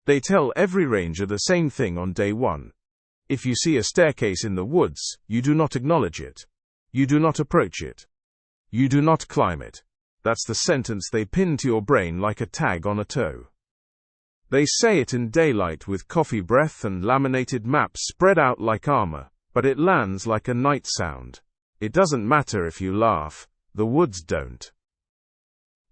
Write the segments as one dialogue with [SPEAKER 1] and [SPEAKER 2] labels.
[SPEAKER 1] They tell every ranger the same thing on day one. If you see a staircase in the woods, you do not acknowledge it. You do not approach it. You do not climb it. That's the sentence they pin to your brain like a tag on a toe. They say it in daylight with coffee breath and laminated maps spread out like armor, but it lands like a night sound. It doesn't matter if you laugh, the woods don't.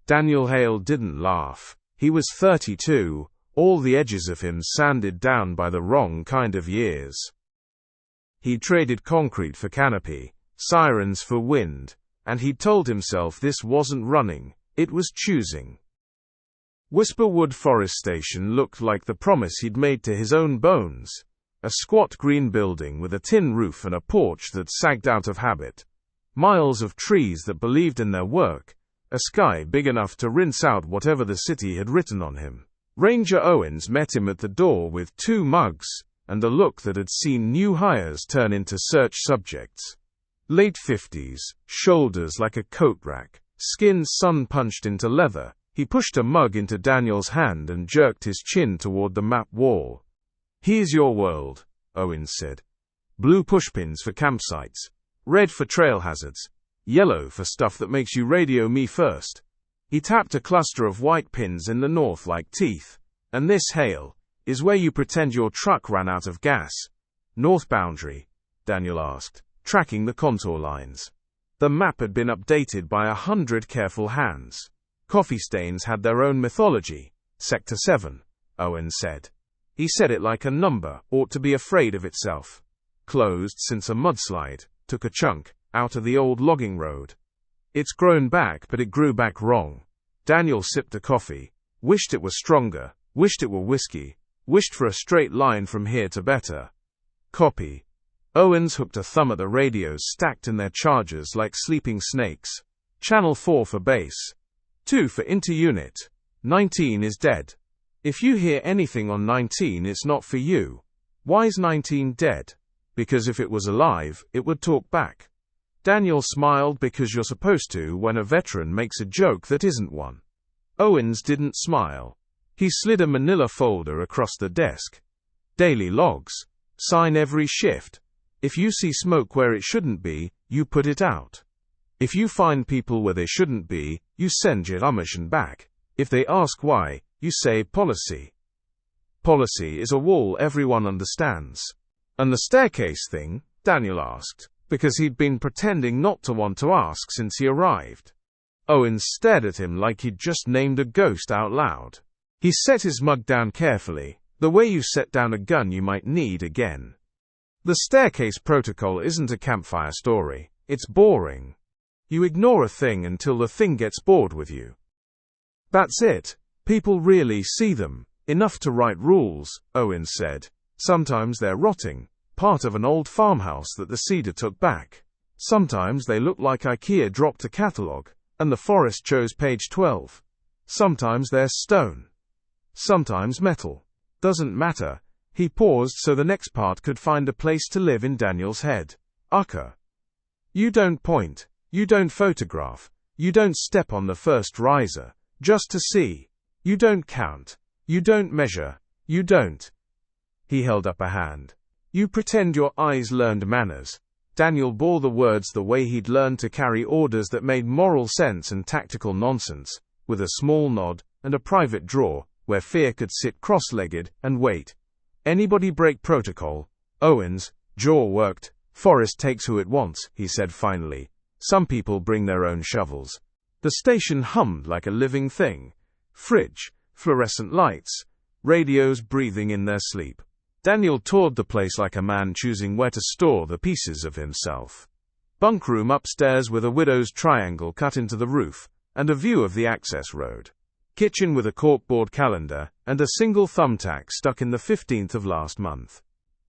[SPEAKER 1] Daniel Hale didn't laugh. He was 32, all the edges of him sanded down by the wrong kind of years. He traded concrete for canopy, sirens for wind, and he told himself this wasn't running, it was choosing. Whisperwood Forest Station looked like the promise he'd made to his own bones. A squat green building with a tin roof and a porch that sagged out of habit. Miles of trees that believed in their work. A sky big enough to rinse out whatever the city had written on him. Ranger Owens met him at the door with 2 mugs, and a look that had seen new hires turn into search subjects. Late 50s, shoulders like a coat rack, skin sun-punched into leather. He pushed a mug into Daniel's hand and jerked his chin toward the map wall. "Here's your world," Owens said. "Blue pushpins for campsites. Red for trail hazards. Yellow for stuff that makes you radio me first." He tapped a cluster of white pins in the north like teeth. "And this, Hale, is where you pretend your truck ran out of gas." "North boundary?" Daniel asked, tracking the contour lines. The map had been updated by 100 careful hands. Coffee stains had their own mythology. "Sector 7, Owens said. He said it like a number ought to be afraid of itself. "Closed since a mudslide took a chunk out of the old logging road. It's grown back, but it grew back wrong." Daniel sipped a coffee, wished it was stronger, wished it were whiskey, wished for a straight line from here to better. "Copy." Owens hooked a thumb at the radios stacked in their chargers like sleeping snakes. "Channel 4 for base. 2 for inter-unit. 19 is dead. If you hear anything on 19, it's not for you." "Why's 19 dead?" "Because if it was alive, it would talk back." Daniel smiled. "Because you're supposed to when a veteran makes a joke that isn't one." Owens didn't smile. He slid a manila folder across the desk. "Daily logs. Sign every shift. If you see smoke where it shouldn't be, you put it out. If you find people where they shouldn't be, you send your mission back. If they ask why, you say policy. Policy is a wall everyone understands." "And the staircase thing?" Daniel asked, because he'd been pretending not to want to ask since he arrived. Owens stared at him like he'd just named a ghost out loud. He set his mug down carefully, the way you set down a gun you might need again. "The staircase protocol isn't a campfire story. It's boring. You ignore a thing until the thing gets bored with you. That's it. People really see them. Enough to write rules," Owens said. "Sometimes they're rotting, part of an old farmhouse that the cedar took back. Sometimes they look like IKEA dropped a catalog, and the forest chose page 12. Sometimes they're stone. Sometimes metal. Doesn't matter." He paused so the next part could find a place to live in Daniel's head. "Ucker. You don't point. You don't photograph. You don't step on the first riser, just to see. You don't count. You don't measure. You don't." He held up a hand. "You pretend your eyes learned manners." Daniel bore the words the way he'd learned to carry orders that made moral sense and tactical nonsense, with a small nod, and a private drawer, where fear could sit cross-legged, and wait. "Anybody break protocol?" Owens' jaw worked. "Forest takes who it wants," he said finally. "Some people bring their own shovels." The station hummed like a living thing. Fridge, fluorescent lights, radios breathing in their sleep. Daniel toured the place like a man choosing where to store the pieces of himself. Bunk room upstairs with a widow's triangle cut into the roof, and a view of the access road. Kitchen with a corkboard calendar, and a single thumbtack stuck in the 15th of last month.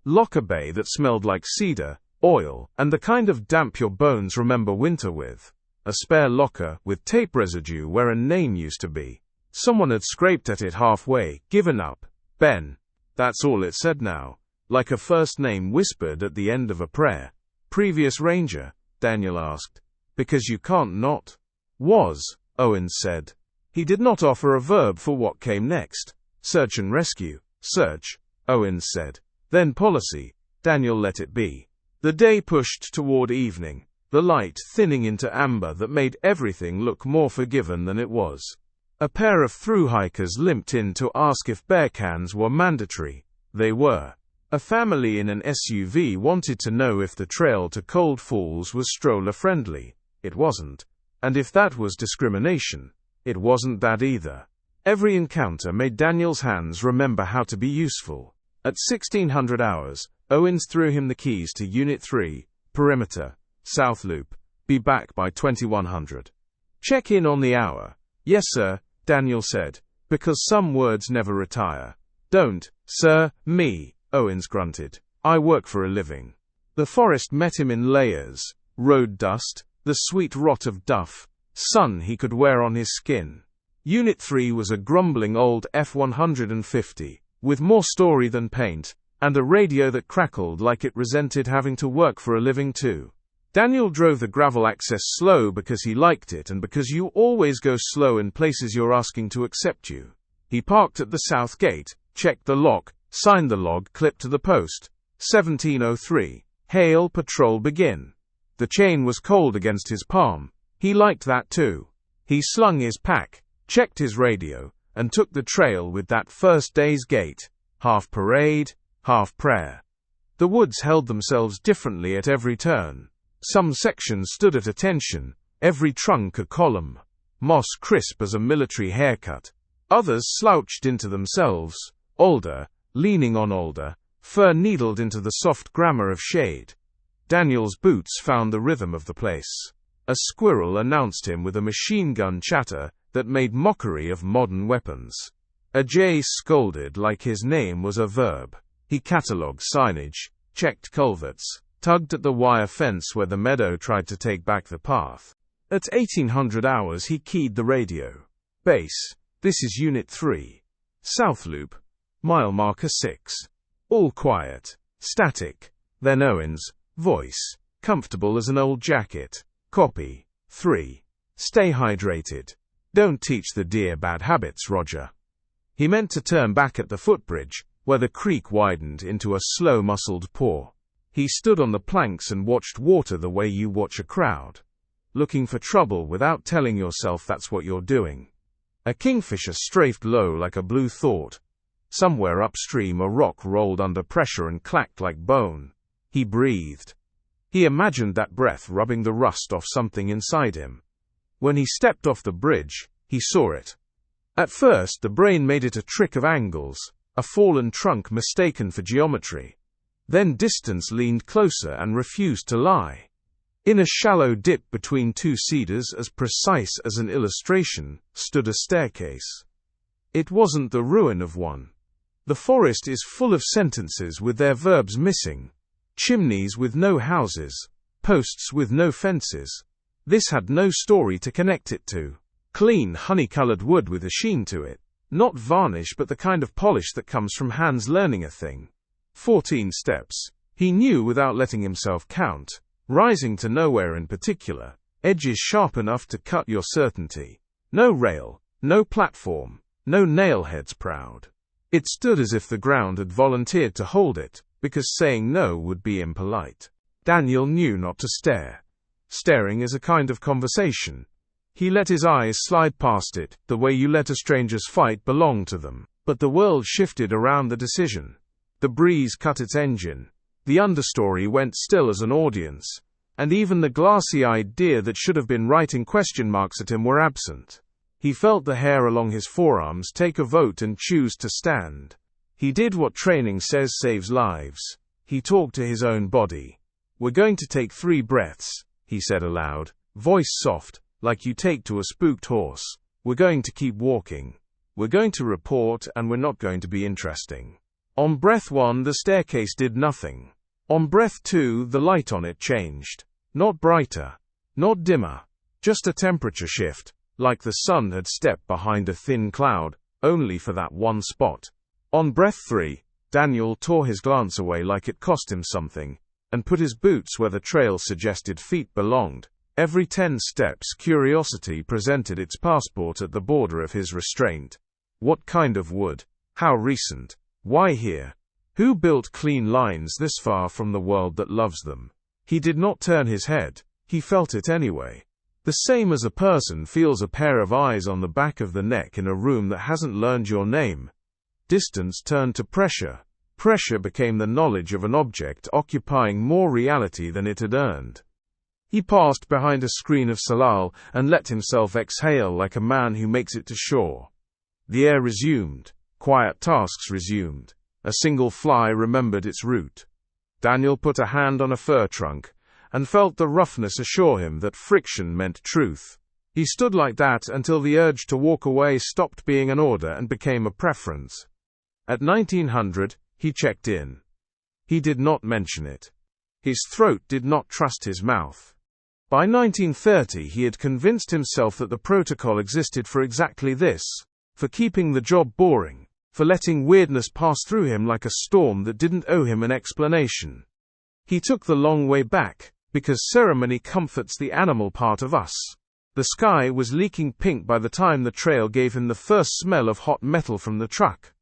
[SPEAKER 1] Locker bay that smelled like cedar, oil, and the kind of damp your bones remember winter with. A spare locker with tape residue where a name used to be. Someone had scraped at it halfway, given up. "Ben." That's all it said now, like a first name whispered at the end of a prayer. "Previous ranger?" Daniel asked. "Because you can't not." "Was," Owens said. He did not offer a verb for what came next. "Search and rescue." Search, Owens said. Then policy, Daniel let it be. The day pushed toward evening, the light thinning into amber that made everything look more forgiven than it was. A pair of thru-hikers limped in to ask if bear cans were mandatory. They were. A family in an SUV wanted to know if the trail to Cold Falls was stroller-friendly. It wasn't. And if that was discrimination, it wasn't that either. Every encounter made Daniel's hands remember how to be useful. At 1600 hours, Owens threw him the keys to Unit 3, Perimeter, South Loop. Be back by 2100. Check in on the hour. Yes, sir, Daniel said, because some words never retire. Don't, sir, me, Owens grunted. I work for a living. The forest met him in layers. Road dust, the sweet rot of duff, sun he could wear on his skin. Unit 3 was a grumbling old F-150, with more story than paint, and a radio that crackled like it resented having to work for a living too. Daniel drove the gravel access slow because he liked it and because you always go slow in places you're asking to accept you. He parked at the south gate, checked the lock, signed the log clipped to the post. 1703. Hale patrol begin. The chain was cold against his palm. He liked that too. He slung his pack, checked his radio, and took the trail with that first day's gait. Half parade, half prayer. The woods held themselves differently at every turn. Some sections stood at attention, every trunk a column, moss crisp as a military haircut. Others slouched into themselves, older, leaning on older, fur needled into the soft grammar of shade. Daniel's boots found the rhythm of the place. A squirrel announced him with a machine gun chatter that made mockery of modern weapons. A jay scolded like his name was a verb. He catalogued signage, checked culverts, tugged at the wire fence where the meadow tried to take back the path. At 1800 hours he keyed the radio. Base, this is Unit 3. South Loop. Mile marker 6. All quiet. Static. Then Owens' voice, comfortable as an old jacket. Copy. 3. Stay hydrated. Don't teach the deer bad habits, Roger. He meant to turn back at the footbridge, where the creek widened into a slow-muscled pour. He stood on the planks and watched water the way you watch a crowd. Looking for trouble without telling yourself that's what you're doing. A kingfisher strafed low like a blue thought. Somewhere upstream a rock rolled under pressure and clacked like bone. He breathed. He imagined that breath rubbing the rust off something inside him. When he stepped off the bridge, he saw it. At first the brain made it a trick of angles, a fallen trunk mistaken for geometry. Then distance leaned closer and refused to lie. In a shallow dip between two cedars as precise as an illustration, stood a staircase. It wasn't the ruin of one. The forest is full of sentences with their verbs missing. Chimneys with no houses. Posts with no fences. This had no story to connect it to. Clean honey-colored wood with a sheen to it. Not varnish but the kind of polish that comes from hands learning a thing. 14 steps. He knew without letting himself count. Rising to nowhere in particular. Edges sharp enough to cut your certainty. No rail. No platform. No nailheads proud. It stood as if the ground had volunteered to hold it, because saying no would be impolite. Daniel knew not to stare. Staring is a kind of conversation. He let his eyes slide past it, the way you let a stranger's fight belong to them. But the world shifted around the decision. The breeze cut its engine. The understory went still as an audience. And even the glassy-eyed deer that should have been writing question marks at him were absent. He felt the hair along his forearms take a vote and choose to stand. He did what training says saves lives. He talked to his own body. We're going to take 3 breaths, he said aloud, voice soft, like you take to a spooked horse. We're going to keep walking. We're going to report and we're not going to be interesting. On breath 1 the staircase did nothing. On breath 2 the light on it changed. Not brighter. Not dimmer. Just a temperature shift, like the sun had stepped behind a thin cloud, only for that one spot. On breath 3, Daniel tore his glance away like it cost him something, and put his boots where the trail suggested feet belonged. Every 10 steps curiosity presented its passport at the border of his restraint. What kind of wood? How recent? Why here? Who built clean lines this far from the world that loves them? He did not turn his head. He felt it anyway. The same as a person feels a pair of eyes on the back of the neck in a room that hasn't learned your name. Distance turned to pressure. Pressure became the knowledge of an object occupying more reality than it had earned. He passed behind a screen of salal and let himself exhale like a man who makes it to shore. The air resumed. Quiet tasks resumed. A single fly remembered its route. Daniel put a hand on a fir trunk and felt the roughness assure him that friction meant truth. He stood like that until the urge to walk away stopped being an order and became a preference. At 1900, he checked in. He did not mention it. His throat did not trust his mouth. By 1930, he had convinced himself that the protocol existed for exactly this, for keeping the job boring, for letting weirdness pass through him like a storm that didn't owe him an explanation. He took the long way back, because ceremony comforts the animal part of us. The sky was leaking pink by the time the trail gave him the first smell of hot metal from the truck.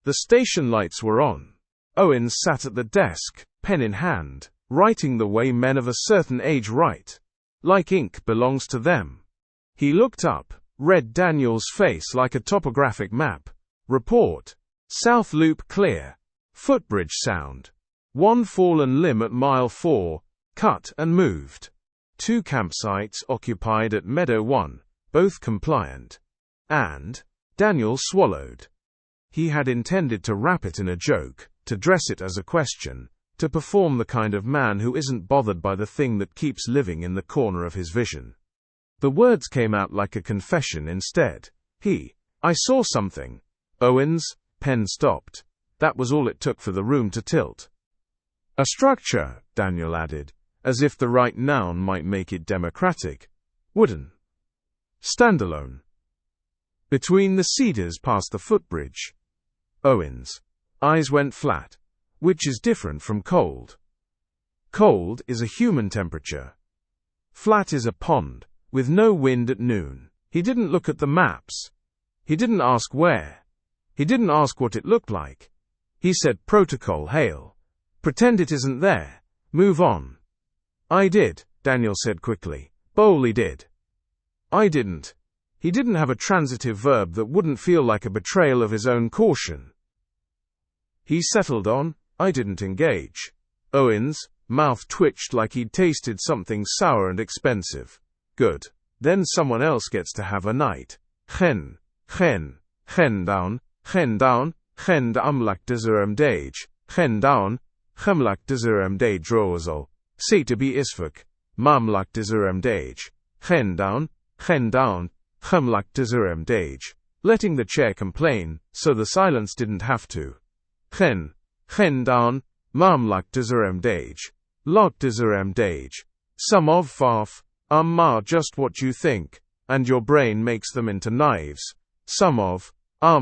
[SPEAKER 1] The station lights were on. Owens sat at the desk, pen in hand, writing the way men of a certain age write. Like ink belongs to them. He looked up, read Daniel's face like a topographic map. Report. South Loop clear. Footbridge sound. One fallen limb at mile 4, cut and moved. 2 campsites occupied at Meadow 1, both compliant. And Daniel swallowed. He had intended to wrap it in a joke, to dress it as a question, to perform the kind of man who isn't bothered by the thing that keeps living in the corner of his vision. The words came out like a confession instead. I saw something. Owens, pen stopped. That was all it took for the room to tilt. A structure, Daniel added, as if the right noun might make it democratic. Wooden. Standalone. Between the cedars past the footbridge. Owens' eyes went flat. Which is different from cold. Cold is a human temperature. Flat is a pond, with no wind at noon. He didn't look at the maps. He didn't ask where. He didn't ask what it looked like. He said protocol Hale. Pretend it isn't there. Move on. I did, Daniel said quickly. Bowley did. I didn't. He didn't have a transitive verb that wouldn't feel like a betrayal of his own caution. He settled on, I didn't engage. Owens' mouth twitched like he'd tasted something sour and expensive. Good. Then someone else gets to have a night. Gen down, lak deserem dage, gen down, lak deserem dage rozel, say to be isvuk, lak deserem dage, gen down, lak deserem dage, letting the chair complain, so the silence didn't have to. Gen down, lak deserem dage, lak deserem dage, some of farf, ma just what you think, and your brain makes them into knives, some of, ma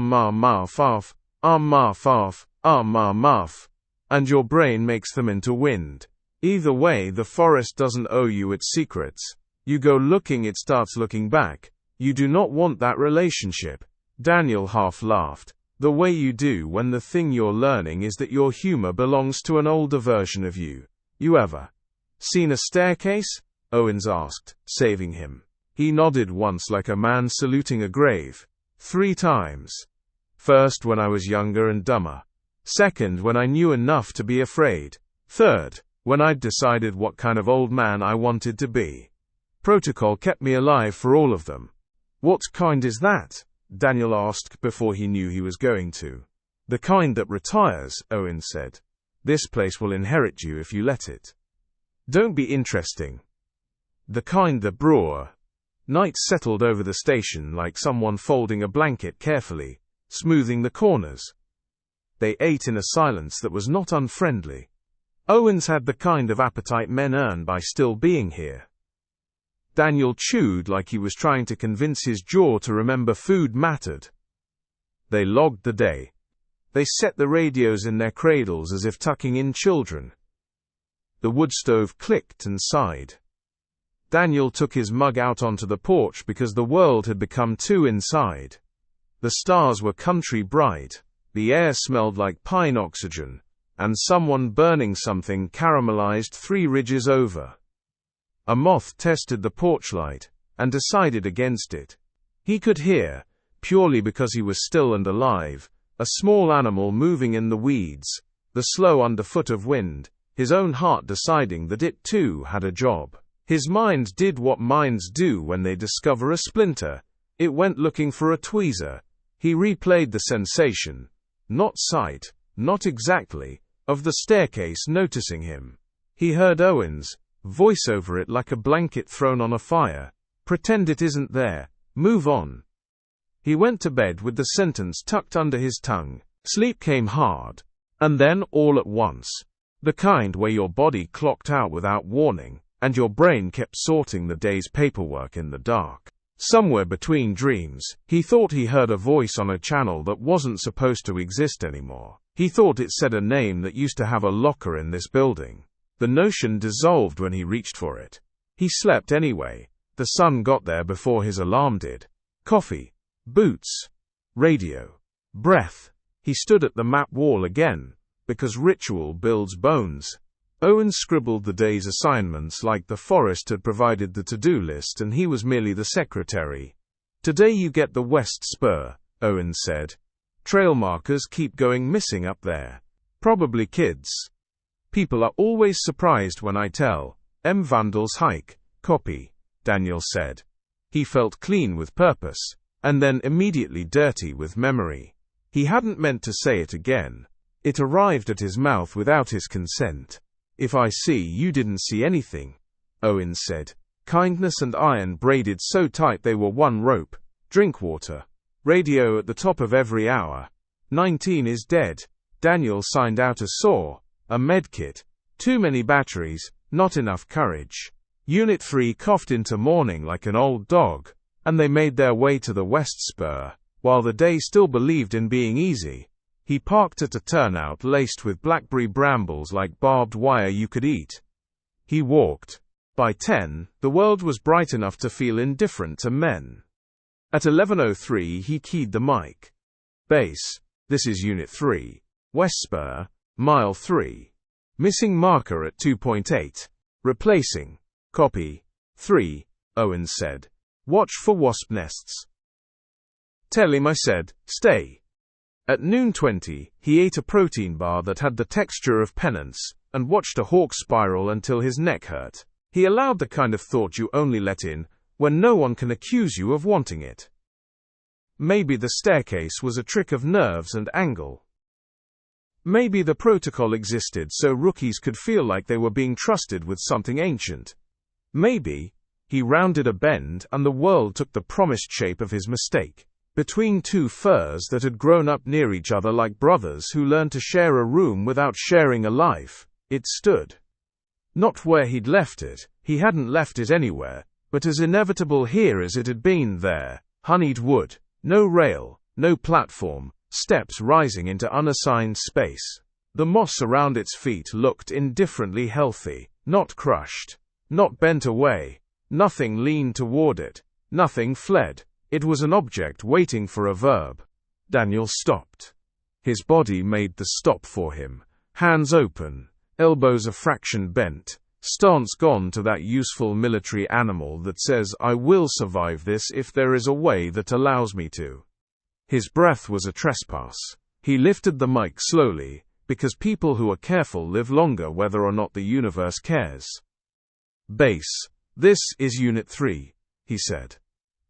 [SPEAKER 1] farf, ma farf, ma maf, and your brain makes them into wind. Either way, the forest doesn't owe you its secrets. You go looking, it starts looking back. You do not want that relationship. Daniel half laughed. The way you do when the thing you're learning is that your humor belongs to an older version of you. You ever seen a staircase? Owens asked, saving him. He nodded once like a man saluting a grave. 3 times. First when I was younger and dumber. Second when I knew enough to be afraid. Third, when I'd decided what kind of old man I wanted to be. Protocol kept me alive for all of them. What kind is that? Daniel asked before he knew he was going to. The kind that retires, Owens said. This place will inherit you if you let it. Don't be interesting. The kind that brewer. Night settled over the station like someone folding a blanket carefully, smoothing the corners. They ate in a silence that was not unfriendly. Owens had the kind of appetite men earn by still being here. Daniel chewed like he was trying to convince his jaw to remember food mattered. They logged the day. They set the radios in their cradles as if tucking in children. The wood stove clicked and sighed. Daniel took his mug out onto the porch because the world had become too inside. The stars were country bright. The air smelled like pine oxygen, and someone burning something caramelized 3 ridges over. A moth tested the porch light, and decided against it. He could hear, purely because he was still and alive, a small animal moving in the weeds, the slow underfoot of wind, his own heart deciding that it too had a job. His mind did what minds do when they discover a splinter. It went looking for a tweezer. He replayed the sensation, not sight, not exactly, of the staircase noticing him. He heard Owens' voice over it like a blanket thrown on a fire. Pretend it isn't there. Move on. He went to bed with the sentence tucked under his tongue. Sleep came hard. And then, all at once. The kind where your body clocked out without warning, and your brain kept sorting the day's paperwork in the dark. Somewhere between dreams, he thought he heard a voice on a channel that wasn't supposed to exist anymore. He thought it said a name that used to have a locker in this building. The notion dissolved when he reached for it. He slept anyway. The sun got there before his alarm did. Coffee. Boots. Radio. Breath. He stood at the map wall again, because ritual builds bones. Owens scribbled the day's assignments like the forest had provided the to-do list and he was merely the secretary. Today you get the West Spur, Owens said. Trail markers keep going missing up there. Probably kids. People are always surprised when I tell Vandals hike. Copy, Daniel said. He felt clean with purpose, and then immediately dirty with memory. He hadn't meant to say it again. It arrived at his mouth without his consent. If I see you didn't see anything, Owens said. Kindness and iron braided so tight they were one rope. Drink water. Radio at the top of every hour. 19 is dead. Daniel signed out a saw, a medkit. Too many batteries, not enough courage. Unit 3 coughed into morning like an old dog, and they made their way to the West Spur, while the day still believed in being easy. He parked at a turnout laced with blackberry brambles like barbed wire you could eat. He walked. By 10, the world was bright enough to feel indifferent to men. At 11:03 he keyed the mic. Base, this is Unit 3. West Spur, Mile 3. Missing marker at 2.8. Replacing. Copy. 3, Owens said. Watch for wasp nests. Tell him I said, stay. At 12:20, he ate a protein bar that had the texture of penance, and watched a hawk spiral until his neck hurt. He allowed the kind of thought you only let in, when no one can accuse you of wanting it. Maybe the staircase was a trick of nerves and angle. Maybe the protocol existed so rookies could feel like they were being trusted with something ancient. Maybe, he rounded a bend and the world took the promised shape of his mistake. Between 2 firs that had grown up near each other like brothers who learned to share a room without sharing a life, it stood. Not where he'd left it, he hadn't left it anywhere, but as inevitable here as it had been there. Honeyed wood, no rail, no platform, steps rising into unassigned space. The moss around its feet looked indifferently healthy, not crushed, not bent away. Nothing leaned toward it, nothing fled. It was an object waiting for a verb. Daniel stopped. His body made the stop for him. Hands open, elbows a fraction bent, stance gone to that useful military animal that says I will survive this if there is a way that allows me to. His breath was a trespass. He lifted the mic slowly, because people who are careful live longer whether or not the universe cares. Base, this is Unit 3, he said.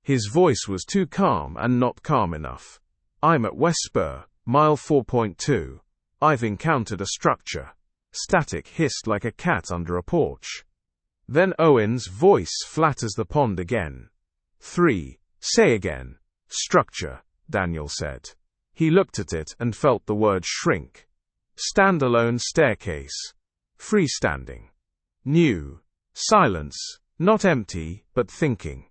[SPEAKER 1] His voice was too calm and not calm enough. I'm at West Spur, Mile 4.2. I've encountered a structure. Static hissed like a cat under a porch. Then Owens' voice flat as the pond again. 3. Say again. Structure, Daniel said. He looked at it and felt the word shrink. Standalone staircase. Freestanding. New. Silence. Not empty, but thinking.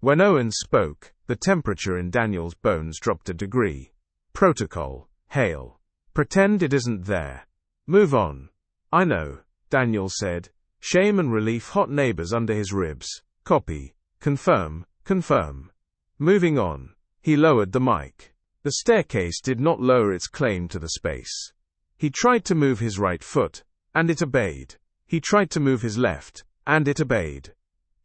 [SPEAKER 1] When Owens spoke, the temperature in Daniel's bones dropped a degree. Protocol. Hale. Pretend it isn't there. Move on. I know, Daniel said. Shame and relief hot neighbors under his ribs. Copy. Confirm. Confirm. Moving on. He lowered the mic. The staircase did not lower its claim to the space. He tried to move his right foot, and it obeyed. He tried to move his left, and it obeyed.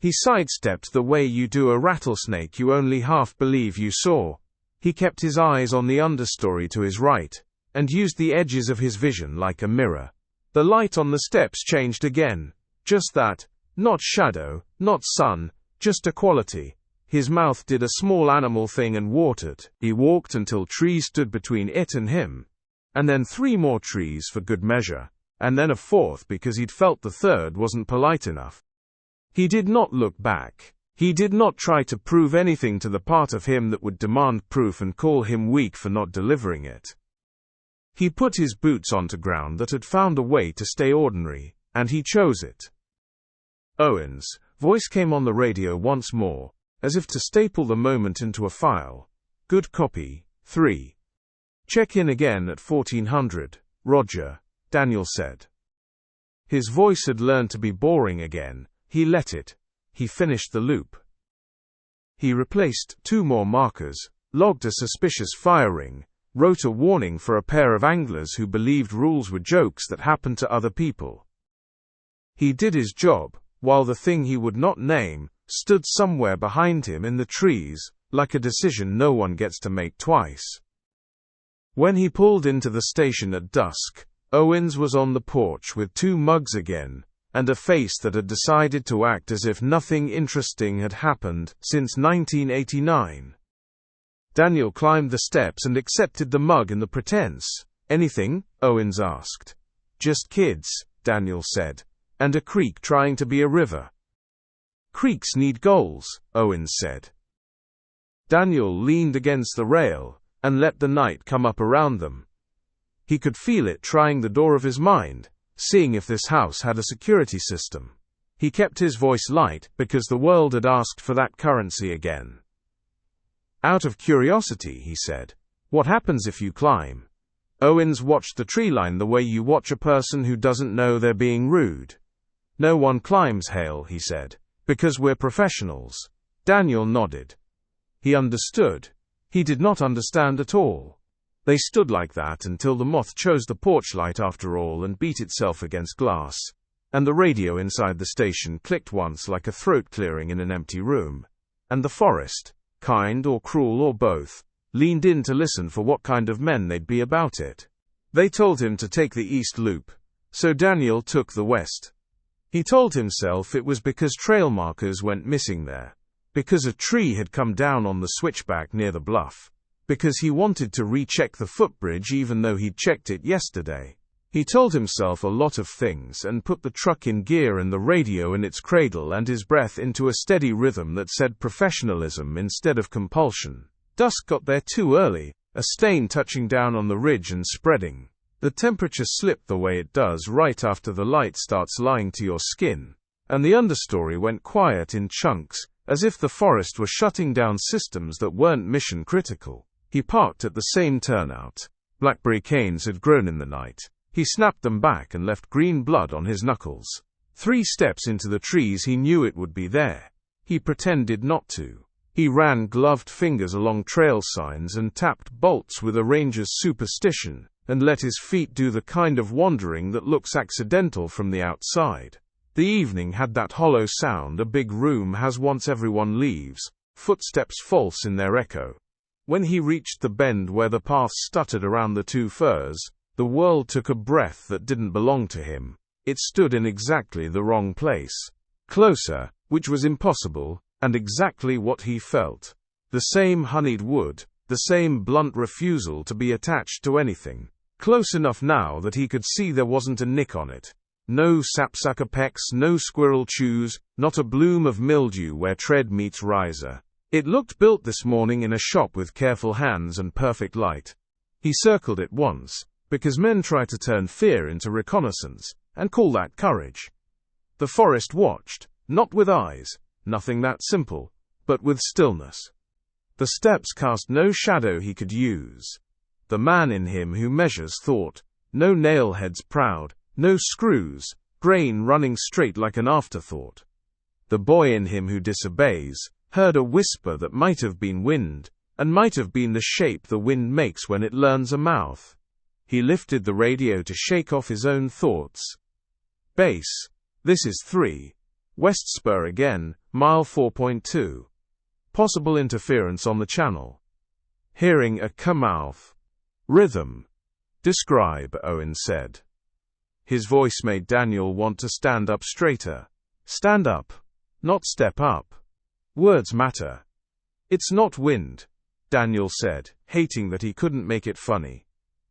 [SPEAKER 1] He sidestepped the way you do a rattlesnake you only half believe you saw. He kept his eyes on the understory to his right, and used the edges of his vision like a mirror. The light on the steps changed again. Just that. Not shadow, not sun, just a quality. His mouth did a small animal thing and watered. He walked until trees stood between it and him. And then 3 more trees for good measure. And then a 4th because he'd felt the 3rd wasn't polite enough. He did not look back. He did not try to prove anything to the part of him that would demand proof and call him weak for not delivering it. He put his boots onto ground that had found a way to stay ordinary, and he chose it. Owens' voice came on the radio once more, as if to staple the moment into a file. Good copy, 3. Check in again at 1400, Roger, Daniel said. His voice had learned to be boring again. He let it. He finished the loop. He replaced 2 more markers, logged a suspicious firing, wrote a warning for a pair of anglers who believed rules were jokes that happened to other people. He did his job, while the thing he would not name stood somewhere behind him in the trees, like a decision no one gets to make twice. When he pulled into the station at dusk, Owens was on the porch with 2 mugs again, and a face that had decided to act as if nothing interesting had happened since 1989. Daniel climbed the steps and accepted the mug in the pretense. Anything? Owens asked. Just kids, Daniel said. And a creek trying to be a river. Creeks need goals, Owens said. Daniel leaned against the rail, and let the night come up around them. He could feel it trying the door of his mind, seeing if this house had a security system. He kept his voice light, because the world had asked for that currency again. Out of curiosity, he said, what happens if you climb? Owens watched the tree line the way you watch a person who doesn't know they're being rude. No one climbs, Hale, he said, because we're professionals. Daniel nodded. He understood. He did not understand at all. They stood like that until the moth chose the porch light after all and beat itself against glass, and the radio inside the station clicked once like a throat clearing in an empty room, and the forest, kind or cruel or both, leaned in to listen for what kind of men they'd be about it. They told him to take the east loop, so Daniel took the west. He told himself it was because trail markers went missing there, because a tree had come down on the switchback near the bluff, because he wanted to recheck the footbridge even though he'd checked it yesterday. He told himself a lot of things and put the truck in gear and the radio in its cradle and his breath into a steady rhythm that said professionalism instead of compulsion. Dusk got there too early, a stain touching down on the ridge and spreading. The temperature slipped the way it does right after the light starts lying to your skin, and the understory went quiet in chunks, as if the forest were shutting down systems that weren't mission critical. He parked at the same turnout. Blackberry canes had grown in the night. He snapped them back and left green blood on his knuckles. 3 steps into the trees he knew it would be there. He pretended not to. He ran gloved fingers along trail signs and tapped bolts with a ranger's superstition, and let his feet do the kind of wandering that looks accidental from the outside. The evening had that hollow sound a big room has once everyone leaves, footsteps false in their echo. When he reached the bend where the path stuttered around the 2 firs, the world took a breath that didn't belong to him. It stood in exactly the wrong place. Closer, which was impossible, and exactly what he felt. The same honeyed wood, the same blunt refusal to be attached to anything. Close enough now that he could see there wasn't a nick on it. No sapsucker pecks, no squirrel chews, not a bloom of mildew where tread meets riser. It looked built this morning in a shop with careful hands and perfect light. He circled it once, because men try to turn fear into reconnaissance, and call that courage. The forest watched, not with eyes, nothing that simple, but with stillness. The steps cast no shadow he could use. The man in him who measures thought, no nailheads proud, no screws, brain running straight like an afterthought. The boy in him who disobeys, heard a whisper that might have been wind, and might have been the shape the wind makes when it learns a mouth. He lifted the radio to shake off his own thoughts. Base. This is 3. West Spur again, mile 4.2. Possible interference on the channel. Hearing a mouth. Rhythm. Describe, Owens said. His voice made Daniel want to stand up straighter. Stand up. Not step up. Words matter. It's not wind, Daniel said, hating that he couldn't make it funny.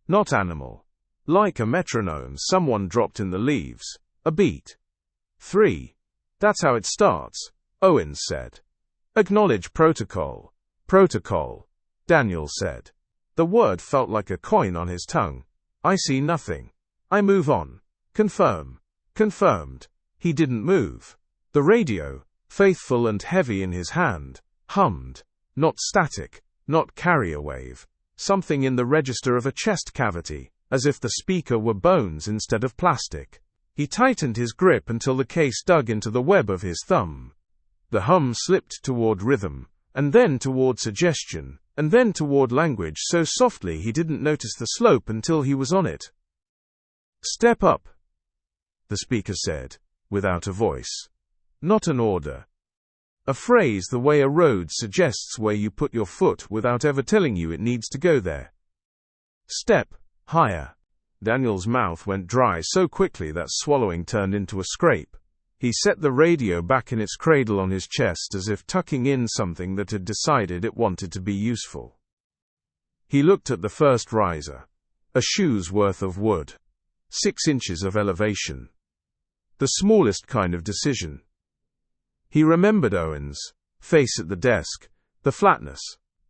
[SPEAKER 1] Not animal. Like a metronome someone dropped in the leaves. A beat. 3. That's how it starts, Owens said. Acknowledge protocol. Protocol, Daniel said. The word felt like a coin on his tongue. I see nothing. I move on. Confirm. Confirmed. He didn't move. The radio, faithful and heavy in his hand, hummed. Not static, not carrier wave. Something in the register of a chest cavity, as if the speaker were bones instead of plastic. He tightened his grip until the case dug into the web of his thumb. The hum slipped toward rhythm, and then toward suggestion, and then toward language so softly he didn't notice the slope until he was on it. Step up, the speaker said, without a voice. Not an order. A phrase the way a road suggests where you put your foot without ever telling you it needs to go there. Step higher. Daniel's mouth went dry so quickly that swallowing turned into a scrape. He set the radio back in its cradle on his chest as if tucking in something that had decided it wanted to be useful. He looked at the first riser. A shoe's worth of wood. 6 inches of elevation. The smallest kind of decision. He remembered Owens' face at the desk, the flatness.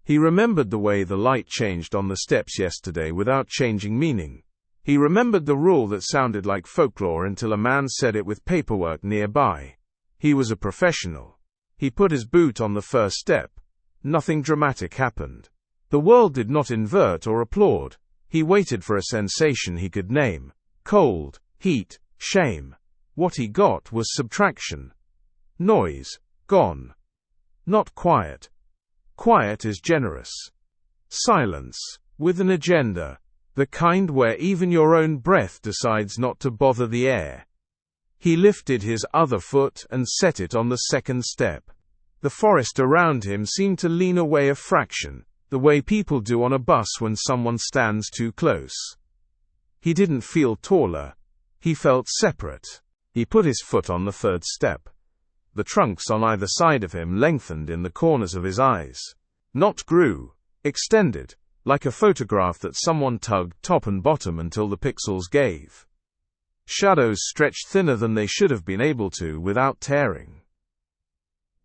[SPEAKER 1] He remembered the way the light changed on the steps yesterday without changing meaning. He remembered the rule that sounded like folklore until a man said it with paperwork nearby. He was a professional. He put his boot on the first step. Nothing dramatic happened. The world did not invert or applaud. He waited for a sensation he could name. Cold, heat, shame. What he got was subtraction. Noise. Gone. Not quiet. Quiet is generous. Silence. With an agenda. The kind where even your own breath decides not to bother the air. He lifted his other foot and set it on the second step. The forest around him seemed to lean away a fraction, the way people do on a bus when someone stands too close. He didn't feel taller. He felt separate. He put his foot on the third step. The trunks on either side of him lengthened in the corners of his eyes. Not grew. Extended. Like a photograph that someone tugged top and bottom until the pixels gave. Shadows stretched thinner than they should have been able to without tearing.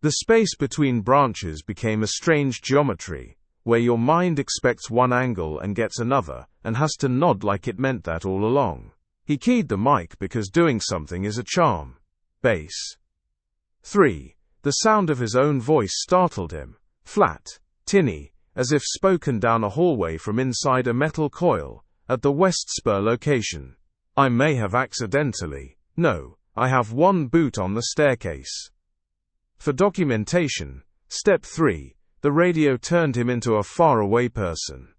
[SPEAKER 1] The space between branches became a strange geometry, where your mind expects one angle and gets another, and has to nod like it meant that all along. He keyed the mic because doing something is a charm. Bass. 3. The sound of his own voice startled him. Flat, tinny, as if spoken down a hallway from inside a metal coil, at the West Spur location. I may have accidentally. No, I have one boot on the staircase. For documentation, step 3, the radio turned him into a faraway person.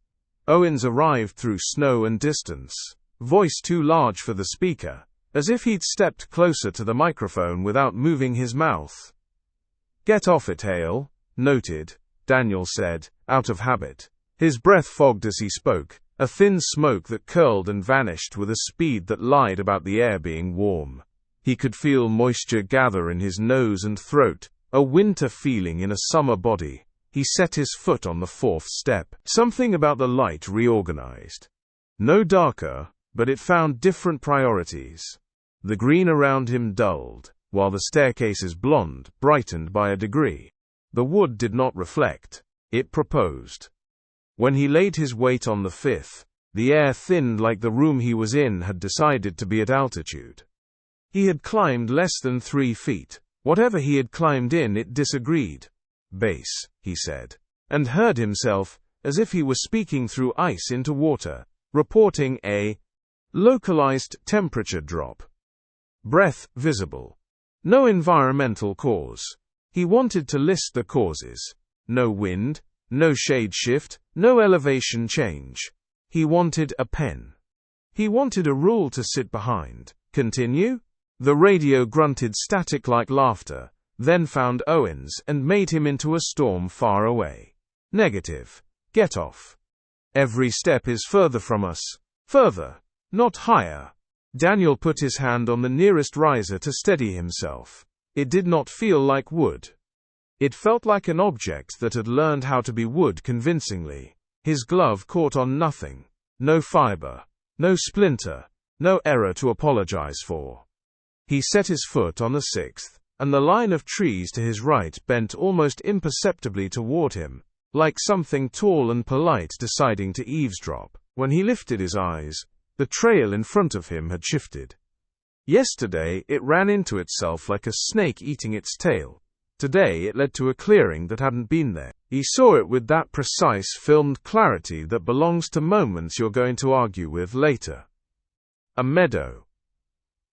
[SPEAKER 1] Owens arrived through snow and distance. Voice too large for the speaker, as if he'd stepped closer to the microphone without moving his mouth. Get off it, Hale, noted, Daniel said, out of habit. His breath fogged as he spoke, a thin smoke that curled and vanished with a speed that lied about the air being warm. He could feel moisture gather in his nose and throat, a winter feeling in a summer body. He set his foot on the 4th step. Something about the light reorganized. No darker, but it found different priorities. The green around him dulled, while the staircase's blonde brightened by a degree. The wood did not reflect. It proposed. When he laid his weight on the 5th, the air thinned like the room he was in had decided to be at altitude. He had climbed less than 3 feet. Whatever he had climbed in, it disagreed. Base, he said, and heard himself, as if he were speaking through ice into water, reporting a localized temperature drop. Breath visible. No environmental cause. He wanted to list the causes. No wind, No shade shift, no elevation change. He wanted a pen. He wanted a rule to sit behind. Continue? The radio grunted static-like laughter, then found Owens and made him into a storm far away. Negative. Get off. Every step is further from us. Further. Not higher. Daniel put his hand on the nearest riser to steady himself. It did not feel like wood. It felt like an object that had learned how to be wood convincingly. His glove caught on nothing. No fiber. No splinter. No error to apologize for. He set his foot on the sixth, and the line of trees to his right bent almost imperceptibly toward him, like something tall and polite deciding to eavesdrop. When he lifted his eyes, the trail in front of him had shifted. Yesterday it ran into itself like a snake eating its tail. Today it led to a clearing that hadn't been there. He saw it with that precise filmed clarity that belongs to moments you're going to argue with later. A meadow.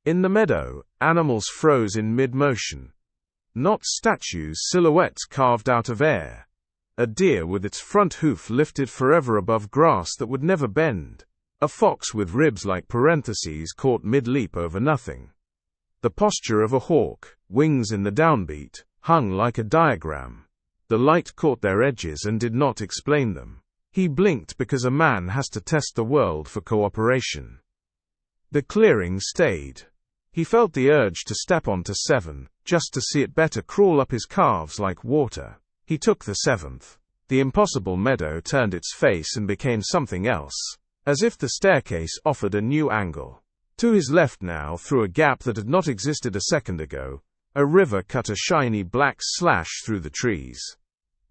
[SPEAKER 1] In the meadow, animals froze in mid-motion. Not statues, silhouettes carved out of air. A deer with its front hoof lifted forever above grass that would never bend. A fox with ribs like parentheses caught mid-leap over nothing. The posture of a hawk, wings in the downbeat, hung like a diagram. The light caught their edges and did not explain them. He blinked because a man has to test the world for cooperation. The clearing stayed. He felt the urge to step onto 7, just to see it better crawl up his calves like water. He took the 7th. The impossible meadow turned its face and became something else, as if the staircase offered a new angle. To his left now, through a gap that had not existed a second ago, a river cut a shiny black slash through the trees.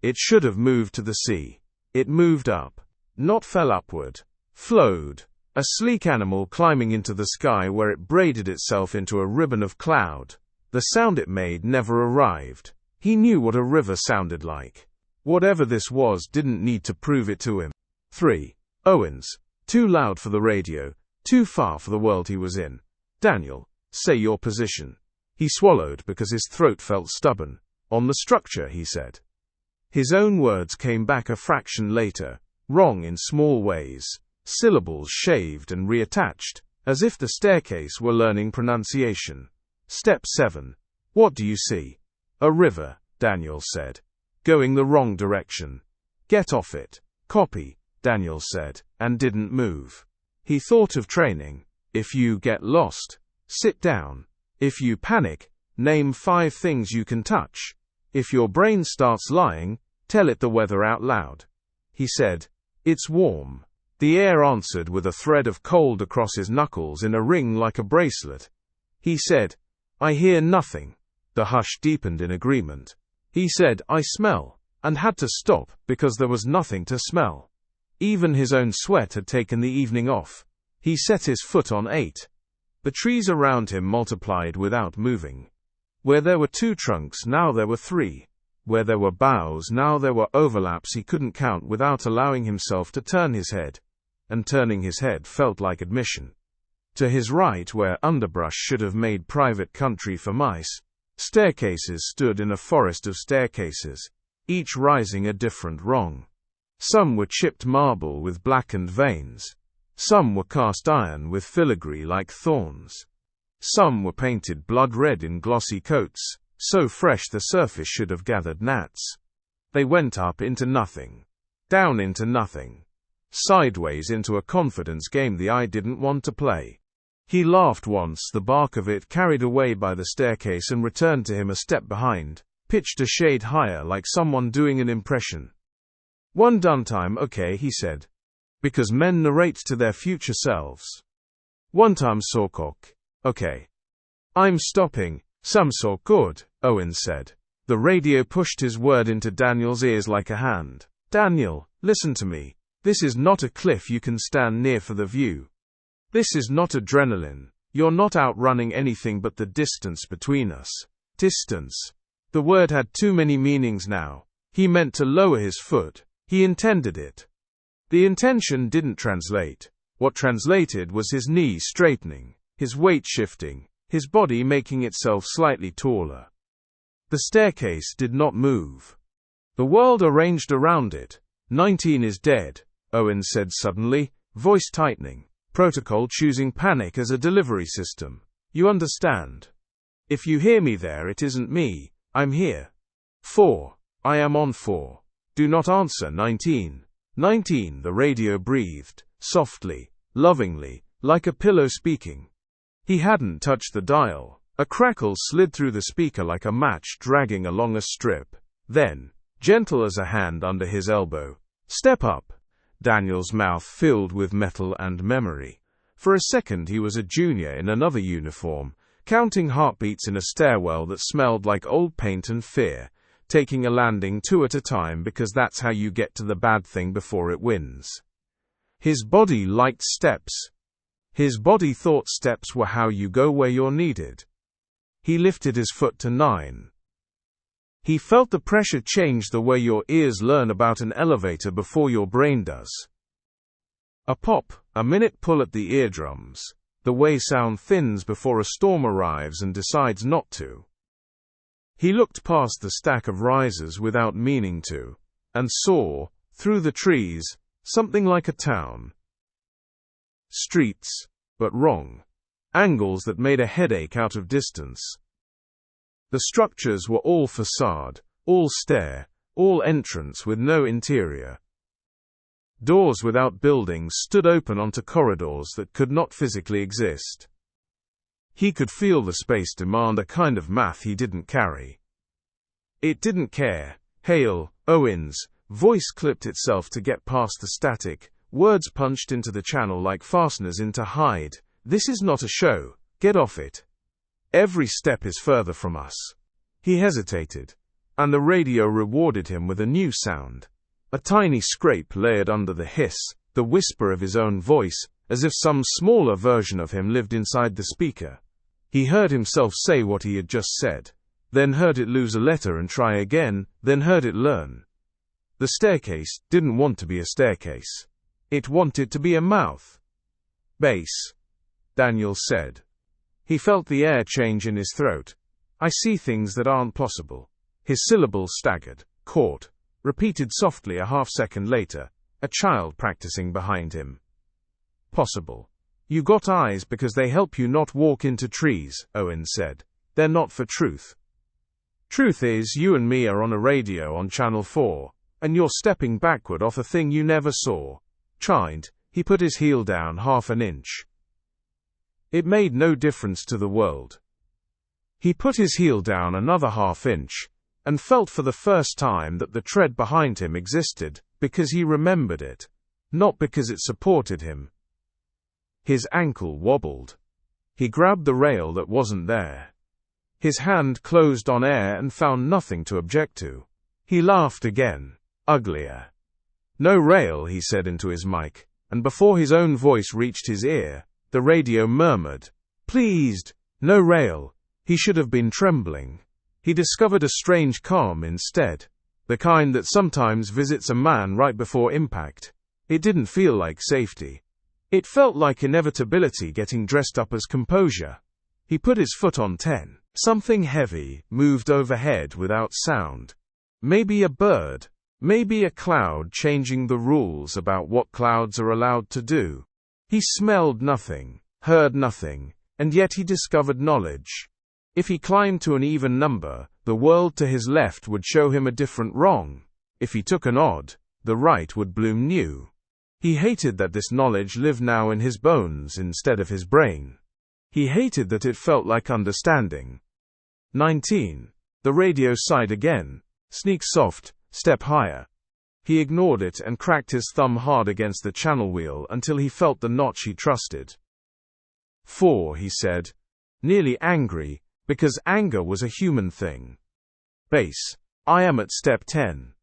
[SPEAKER 1] It should have moved to the sea. It moved up, not fell upward, flowed, a sleek animal climbing into the sky where it braided itself into a ribbon of cloud. The sound it made never arrived. He knew what a river sounded like. Whatever this was didn't need to prove it to him. 3. Owens. Too loud for the radio, too far for the world he was in. Daniel, say your position. He swallowed because his throat felt stubborn. On the structure, he said. His own words came back a fraction later, wrong in small ways, syllables shaved and reattached, as if the staircase were learning pronunciation. Step 7. What do you see? A river, Daniel said. Going the wrong direction. Get off it. Copy, Daniel said, and didn't move. He thought of training. If you get lost, sit down. If you panic, name 5 things you can touch. If your brain starts lying, tell it the weather out loud. He said, it's warm. The air answered with a thread of cold across his knuckles in a ring like a bracelet. He said, I hear nothing. The hush deepened in agreement. He said, I smell, and had to stop because there was nothing to smell. Even his own sweat had taken the evening off. He set his foot on 8. The trees around him multiplied without moving. Where there were 2 trunks, now there were 3. Where there were boughs, now there were overlaps he couldn't count without allowing himself to turn his head. And turning his head felt like admission. To his right, where underbrush should have made private country for mice, staircases stood in a forest of staircases, each rising a different wrong. Some were chipped marble with blackened veins. Some were cast iron with filigree like thorns. Some were painted blood red in glossy coats, so fresh the surface should have gathered gnats. They went up into nothing. Down into nothing. Sideways into a confidence game the eye didn't want to play. He laughed once, the bark of it carried away by the staircase and returned to him a step behind, pitched a shade higher like someone doing an impression. One done time, okay, he said. Because men narrate to their future selves. One time Sawcock. Okay. I'm stopping. Some saw good, Owens said. The radio pushed his word into Daniel's ears like a hand. Daniel, listen to me. This is not a cliff you can stand near for the view. This is not adrenaline. You're not outrunning anything but the distance between us. Distance. The word had too many meanings now. He meant to lower his foot. He intended it. The intention didn't translate. What translated was his knees straightening, his weight shifting, his body making itself slightly taller. The staircase did not move. The world arranged around it. 19 is dead, Owens said suddenly, voice tightening. Protocol choosing panic as a delivery system. You understand? If you hear me there, it isn't me. I'm here. 4. I am on 4. Do not answer 19. 19, the radio breathed, softly, lovingly, like a pillow speaking. He hadn't touched the dial. A crackle slid through the speaker like a match dragging along a strip. Then, gentle as a hand under his elbow, step up. Daniel's mouth filled with metal and memory. For a second he was a junior in another uniform, counting heartbeats in a stairwell that smelled like old paint and fear, taking a landing 2 at a time because that's how you get to the bad thing before it wins. His body liked steps. His body thought steps were how you go where you're needed. He lifted his foot to 9. He felt the pressure change the way your ears learn about an elevator before your brain does. A pop, a minute pull at the eardrums, the way sound thins before a storm arrives and decides not to. He looked past the stack of risers without meaning to, and saw, through the trees, something like a town. Streets, but wrong. Angles that made a headache out of distance. The structures were all facade, all stair, all entrance with no interior. Doors without buildings stood open onto corridors that could not physically exist. He could feel the space demand a kind of math he didn't carry. It didn't care. Hale, Owens, voice clipped itself to get past the static, words punched into the channel like fasteners into hide. This is not a show, get off it. Every step is further from us. He hesitated, and the radio rewarded him with a new sound. A tiny scrape layered under the hiss, the whisper of his own voice, as if some smaller version of him lived inside the speaker. He heard himself say what he had just said, then heard it lose a letter and try again, then heard it learn. The staircase didn't want to be a staircase. It wanted to be a mouth. Base, Daniel said. He felt the air change in his throat. I see things that aren't possible. His syllables staggered, caught, repeated softly a half-second later, a child practicing behind him. Possible. You got eyes because they help you not walk into trees, Owens said. They're not for truth. Truth is you and me are on a radio on Channel 4, and you're stepping backward off a thing you never saw. Chimed, he put his heel down half an inch. It made no difference to the world. He put his heel down another half inch, and felt for the first time that the tread behind him existed, because he remembered it, not because it supported him. His ankle wobbled. He grabbed the rail that wasn't there. His hand closed on air and found nothing to object to. He laughed again, uglier. No rail, he said into his mic, and before his own voice reached his ear, the radio murmured, pleased, no rail. He should have been trembling. He discovered a strange calm instead, the kind that sometimes visits a man right before impact. It didn't feel like safety. It felt like inevitability getting dressed up as composure. He put his foot on 10. Something heavy moved overhead without sound. Maybe a bird. Maybe a cloud changing the rules about what clouds are allowed to do. He smelled nothing, heard nothing, and yet he discovered knowledge. If he climbed to an even number, the world to his left would show him a different wrong. If he took an odd, the right would bloom new. He hated that this knowledge lived now in his bones instead of his brain. He hated that it felt like understanding. 19. The radio sighed again. Sneak soft, step higher. He ignored it and cracked his thumb hard against the channel wheel until he felt the notch he trusted. 4, he said, nearly angry, because anger was a human thing. Base. I am at step 10.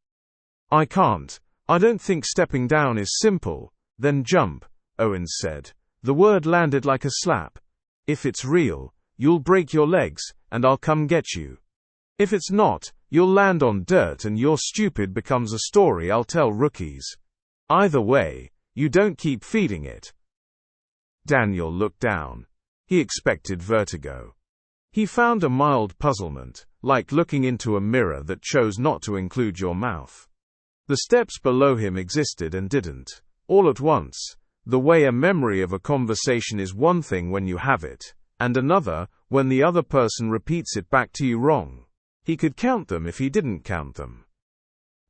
[SPEAKER 1] I can't. I don't think stepping down is simple. Then jump, Owens said. The word landed like a slap. If it's real, you'll break your legs, and I'll come get you. If it's not, you'll land on dirt and your stupid becomes a story I'll tell rookies. Either way, you don't keep feeding it. Daniel looked down. He expected vertigo. He found a mild puzzlement, like looking into a mirror that chose not to include your mouth. The steps below him existed and didn't, all at once. The way a memory of a conversation is one thing when you have it, and another when the other person repeats it back to you wrong. He could count them if he didn't count them.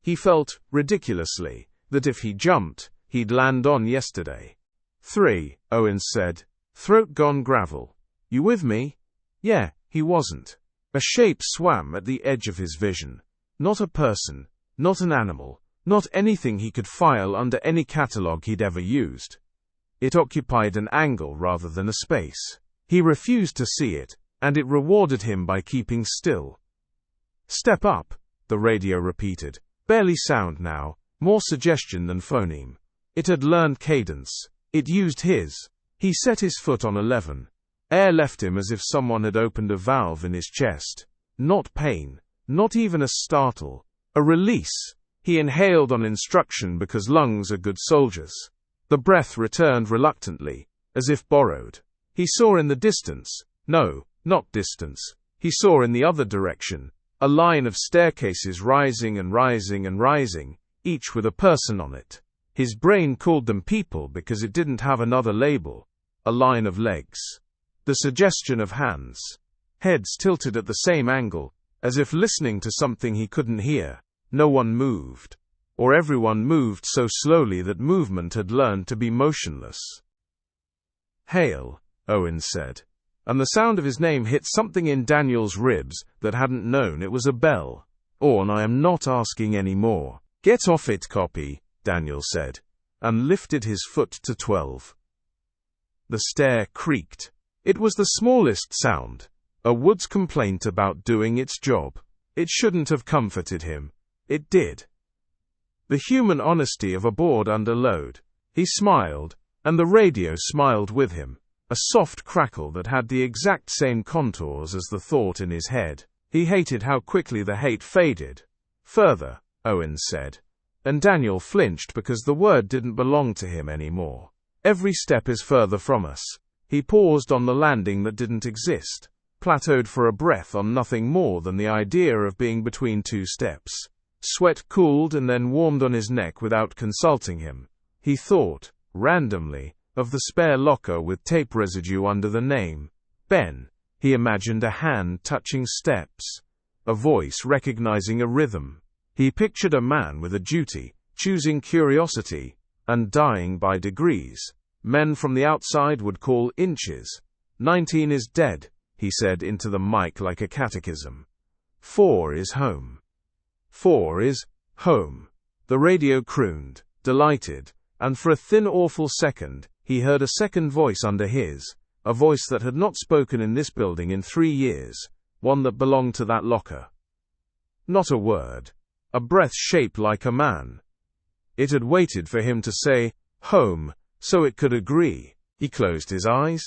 [SPEAKER 1] He felt, ridiculously, that if he jumped, he'd land on yesterday. 3, Owens said. Throat gone gravel. You with me? Yeah, he wasn't. A shape swam at the edge of his vision. Not a person, not an animal, not anything he could file under any catalogue he'd ever used. It occupied an angle rather than a space. He refused to see it, and it rewarded him by keeping still. Step up, the radio repeated. Barely sound now, more suggestion than phoneme. It had learned cadence. It used his. He set his foot on 11. Air left him as if someone had opened a valve in his chest. Not pain, not even a startle. A release. He inhaled on instruction because lungs are good soldiers. The breath returned reluctantly, as if borrowed. He saw in the distance. No, not distance. He saw in the other direction. A line of staircases rising and rising and rising, each with a person on it. His brain called them people because it didn't have another label. A line of legs. The suggestion of hands. Heads tilted at the same angle, as if listening to something he couldn't hear. No one moved. Or everyone moved so slowly that movement had learned to be motionless. Hale, Owens said. And the sound of his name hit something in Daniel's ribs that hadn't known it was a bell. Orn, I am not asking any more. Get off it, copy, Daniel said, and lifted his foot to 12. The stair creaked. It was the smallest sound. A wood's complaint about doing its job. It shouldn't have comforted him. It did. The human honesty of a board under load. He smiled, and the radio smiled with him. A soft crackle that had the exact same contours as the thought in his head. He hated how quickly the hate faded. Further, Owens said. And Daniel flinched because the word didn't belong to him anymore. Every step is further from us. He paused on the landing that didn't exist, plateaued for a breath on nothing more than the idea of being between two steps. Sweat cooled and then warmed on his neck without consulting him. He thought, randomly, of the spare locker with tape residue under the name. Ben. He imagined a hand touching steps. A voice recognizing a rhythm. He pictured a man with a duty, choosing curiosity, and dying by degrees. Men from the outside would call inches. 19 is dead, he said into the mic like a catechism. 4 is home. 4 is home. The radio crooned, delighted, and for a thin awful second, he heard a second voice under his, a voice that had not spoken in this building in 3 years, one that belonged to that locker. Not a word. A breath shaped like a man. It had waited for him to say, home, so it could agree. He closed his eyes.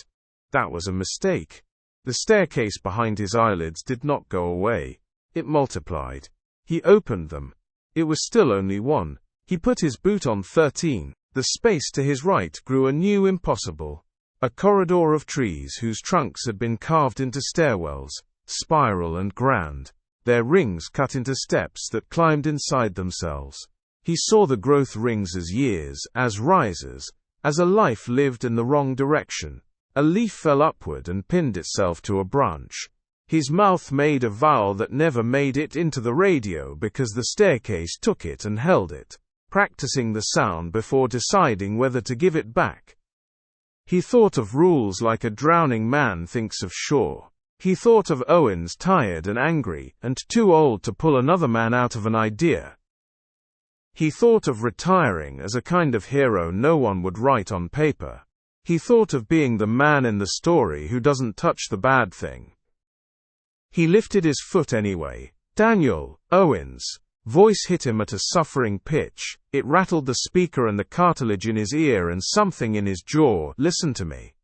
[SPEAKER 1] That was a mistake. The staircase behind his eyelids did not go away. It multiplied. He opened them. It was still only 1. He put his boot on 13. The space to his right grew anew impossible. A corridor of trees whose trunks had been carved into stairwells, spiral and grand, their rings cut into steps that climbed inside themselves. He saw the growth rings as years, as rises, as a life lived in the wrong direction. A leaf fell upward and pinned itself to a branch. His mouth made a vowel that never made it into the radio because the staircase took it and held it, practicing the sound before deciding whether to give it back. He thought of rules like a drowning man thinks of shore. He thought of Owens tired and angry, and too old to pull another man out of an idea. He thought of retiring as a kind of hero no one would write on paper. He thought of being the man in the story who doesn't touch the bad thing. He lifted his foot anyway. Daniel Owens' voice hit him at a suffering pitch. It rattled the speaker and the cartilage in his ear and something in his jaw. Listen to me.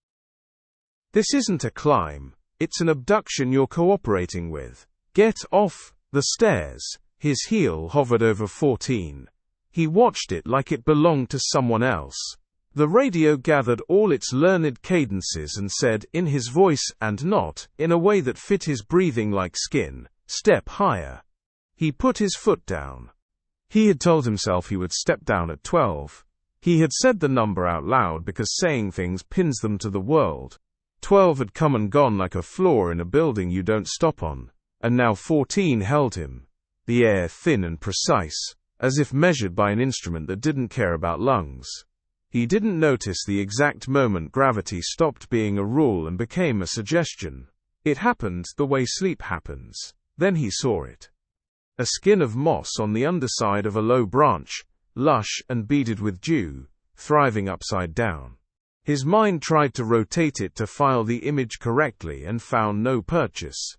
[SPEAKER 1] This isn't a climb. It's an abduction you're cooperating with. Get off the stairs. His heel hovered over 14. He watched it like it belonged to someone else. The radio gathered all its learned cadences and said, in his voice and not in a way that fit his breathing like skin, Step higher. He put his foot down. He had told himself he would step down at 12. He had said the number out loud because saying things pins them to the world. 12 had come and gone like a floor in a building you don't stop on, and now 14 held him, the air thin and precise, as if measured by an instrument that didn't care about lungs. He didn't notice the exact moment gravity stopped being a rule and became a suggestion. It happened the way sleep happens. Then he saw it. A skin of moss on the underside of a low branch, lush and beaded with dew, thriving upside down. His mind tried to rotate it to file the image correctly and found no purchase.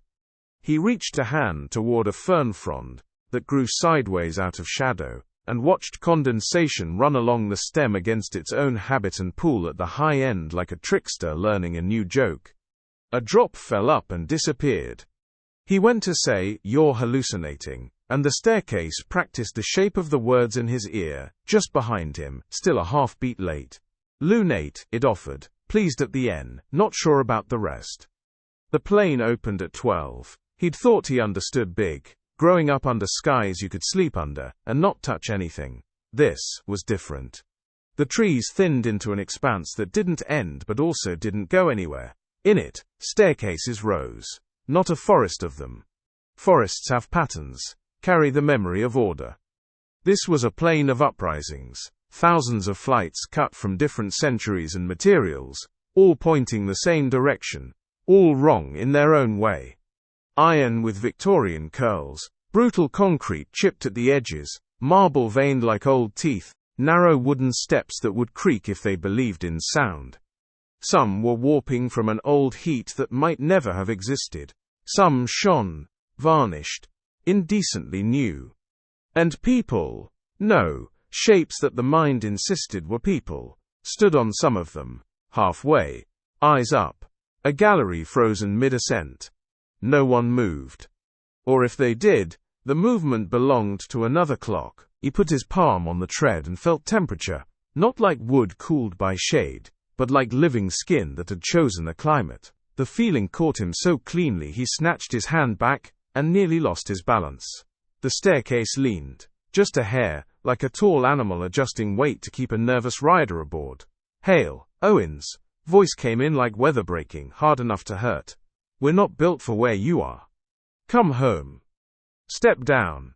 [SPEAKER 1] He reached a hand toward a fern frond that grew sideways out of shadow, and watched condensation run along the stem against its own habit and pool at the high end like a trickster learning a new joke. A drop fell up and disappeared. He went to say, "You're hallucinating," and the staircase practiced the shape of the words in his ear, just behind him, still a half-beat late. "Lunate," it offered, pleased at the N, not sure about the rest. The plane opened at 12. He'd thought he understood big, growing up under skies you could sleep under, and not touch anything. This was different. The trees thinned into an expanse that didn't end but also didn't go anywhere. In it, staircases rose. Not a forest of them. Forests have patterns, carry the memory of order. This was a plane of uprisings, thousands of flights cut from different centuries and materials, all pointing the same direction, all wrong in their own way. Iron with Victorian curls, brutal concrete chipped at the edges, marble veined like old teeth, narrow wooden steps that would creak if they believed in sound. Some were warping from an old heat that might never have existed. Some shone, varnished, indecently new. And people, no, shapes that the mind insisted were people, stood on some of them, halfway, eyes up, a gallery frozen mid-ascent. No one moved. Or if they did, the movement belonged to another clock. He put his palm on the tread and felt temperature, not like wood cooled by shade, but like living skin that had chosen a climate. The feeling caught him so cleanly he snatched his hand back, and nearly lost his balance. The staircase leaned, just a hair, like a tall animal adjusting weight to keep a nervous rider aboard. "Hale, Owens," voice came in like weather breaking, hard enough to hurt. "We're not built for where you are. Come home. Step down."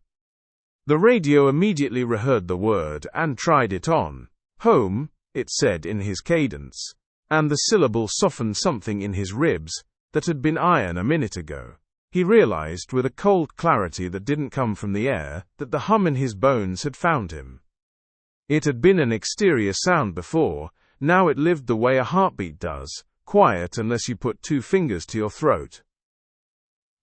[SPEAKER 1] The radio immediately reheard the word and tried it on. "Home," it said in his cadence. And the syllable softened something in his ribs that had been iron a minute ago. He realized with a cold clarity that didn't come from the air that the hum in his bones had found him. It had been an exterior sound before, now it lived the way a heartbeat does, quiet unless you put 2 fingers to your throat.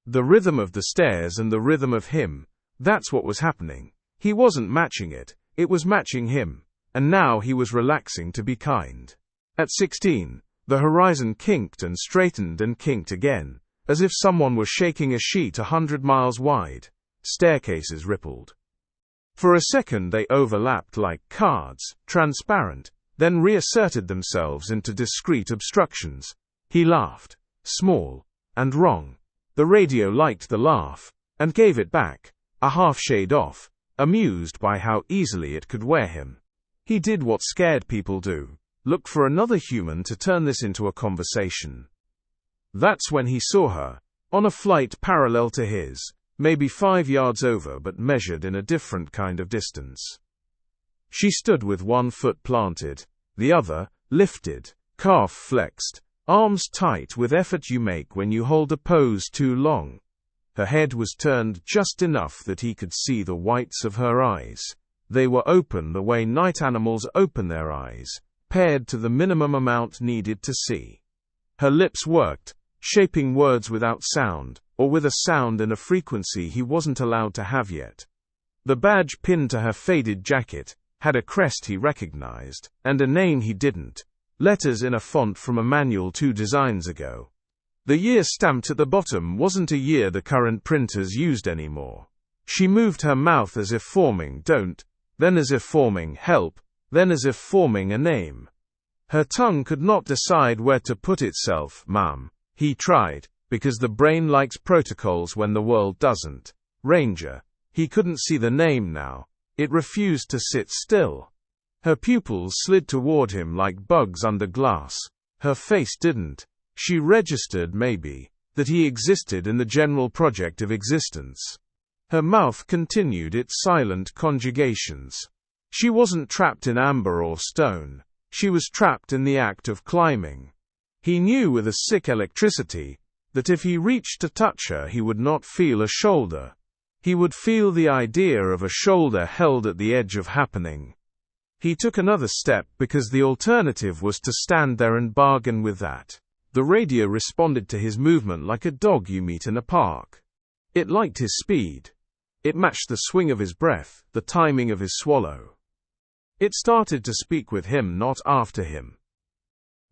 [SPEAKER 1] The rhythm of the stairs and the rhythm of him, that's what was happening. He wasn't matching it, it was matching him, and now he was relaxing to be kind. At 16, the horizon kinked and straightened and kinked again, as if someone were shaking a sheet 100 miles wide. Staircases rippled. For a second they overlapped like cards, transparent, then reasserted themselves into discrete obstructions. He laughed, small, and wrong. The radio liked the laugh, and gave it back, a half shade off, amused by how easily it could wear him. He did what scared people do. Looked for another human to turn this into a conversation. That's when he saw her, on a flight parallel to his, maybe 5 yards over but measured in a different kind of distance. She stood with one foot planted, the other, lifted, calf flexed, arms tight with effort you make when you hold a pose too long. Her head was turned just enough that he could see the whites of her eyes. They were open the way night animals open their eyes, paired to the minimum amount needed to see. Her lips worked, shaping words without sound, or with a sound and a frequency he wasn't allowed to have yet. The badge pinned to her faded jacket had a crest he recognized, and a name he didn't. Letters in a font from a manual 2 designs ago. The year stamped at the bottom wasn't a year the current printers used anymore. She moved her mouth as if forming "don't," then as if forming "help," then as if forming a name. Her tongue could not decide where to put itself. "Ma'am," he tried, Because the brain likes protocols when the world doesn't. Ranger. He couldn't see the name now. It refused to sit still. Her pupils slid toward him like bugs under glass. Her face didn't. She registered, maybe, that he existed in the general project of existence. Her mouth continued its silent conjugations. She wasn't trapped in amber or stone. She was trapped in the act of climbing. He knew with a sick electricity that if he reached to touch her he would not feel a shoulder. He would feel the idea of a shoulder held at the edge of happening. He took another step because the alternative was to stand there and bargain with that. The radio responded to his movement like a dog you meet in a park. It liked his speed. It matched the swing of his breath, the timing of his swallow. It started to speak with him, not after him.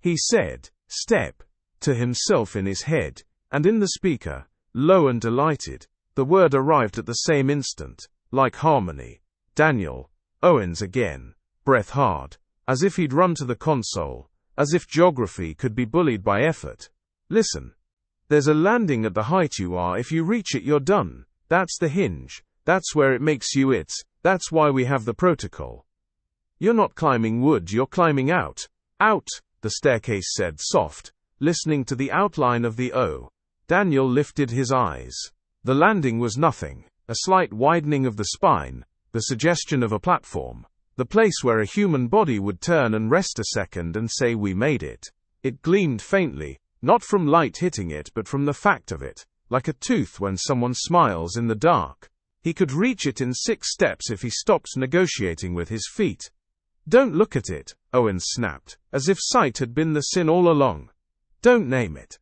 [SPEAKER 1] He said, "Step," to himself in his head, and in the speaker, low and delighted, the word arrived at the same instant, like harmony. Daniel Owens again, breath hard, as if he'd run to the console, as if geography could be bullied by effort. "Listen. There's a landing at the height you are. If you reach it, you're done. That's the hinge. That's where it makes you it. That's why we have the protocol. You're not climbing wood, you're climbing out." "Out," the staircase said, soft, listening to the outline of the O. Daniel lifted his eyes. The landing was nothing, a slight widening of the spine, the suggestion of a platform, the place where a human body would turn and rest a second and say, "We made it." It gleamed faintly, not from light hitting it but from the fact of it, like a tooth when someone smiles in the dark. He could reach it in 6 steps if he stopped negotiating with his feet. "Don't look at it," Owens snapped, as if sight had been the sin all along. "Don't name it.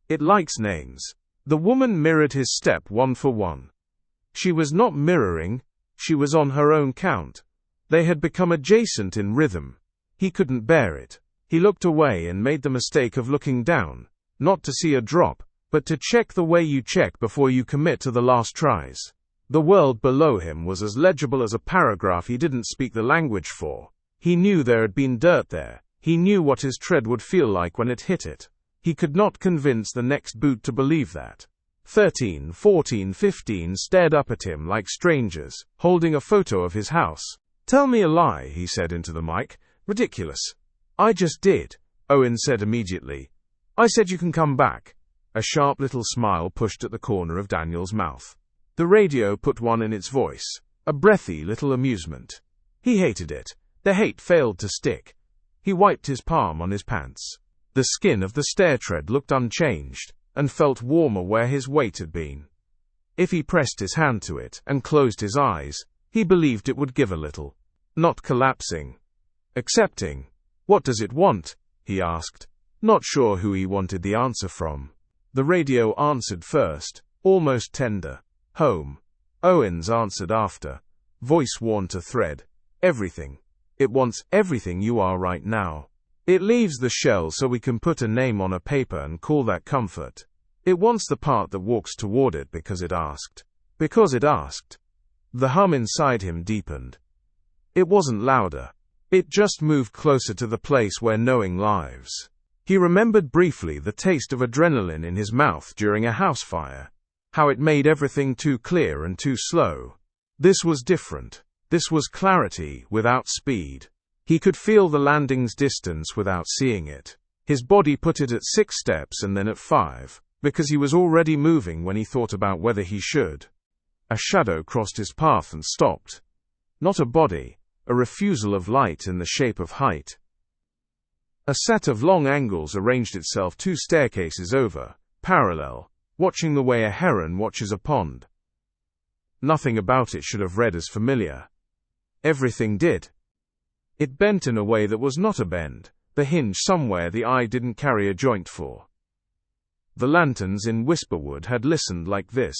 [SPEAKER 1] It likes names." The woman mirrored his step one for one. She was not mirroring, she was on her own count. They had become adjacent in rhythm. He couldn't bear it. He looked away and made the mistake of looking down, not to see a drop, but to check the way you check before you commit to the last tries. The world below him was as legible as a paragraph he didn't speak the language for. He knew there had been dirt there. He knew what his tread would feel like when it hit it. He could not convince the next boot to believe that. 13, 14, 15 stared up at him like strangers, holding a photo of his house. "Tell me a lie," he said into the mic. "Ridiculous." "I just did," Owen said immediately. "I said you can come back." A sharp little smile pushed at the corner of Daniel's mouth. The radio put one in its voice, a breathy little amusement. He hated it. The hate failed to stick. He wiped his palm on his pants. The skin of the stair tread looked unchanged, and felt warmer where his weight had been. If he pressed his hand to it, and closed his eyes, he believed it would give a little. Not collapsing. Accepting. "What does it want?" he asked, not sure who he wanted the answer from. The radio answered first, almost tender. "Home." Owens answered after, voice worn to thread. "Everything. It wants everything you are right now. It leaves the shell so we can put a name on a paper and call that comfort. It wants the part that walks toward it because it asked. Because it asked." The hum inside him deepened. It wasn't louder. It just moved closer to the place where knowing lives. He remembered briefly the taste of adrenaline in his mouth during a house fire. How it made everything too clear and too slow. This was different. This was clarity without speed. He could feel the landing's distance without seeing it. His body put it at 6 steps and then at 5, because he was already moving when he thought about whether he should. A shadow crossed his path and stopped. Not a body, a refusal of light in the shape of height. A set of long angles arranged itself 2 staircases over, parallel, watching the way a heron watches a pond. Nothing about it should have read as familiar. Everything did. It bent in a way that was not a bend, the hinge somewhere the eye didn't carry a joint for. The lanterns in Whisperwood had listened like this.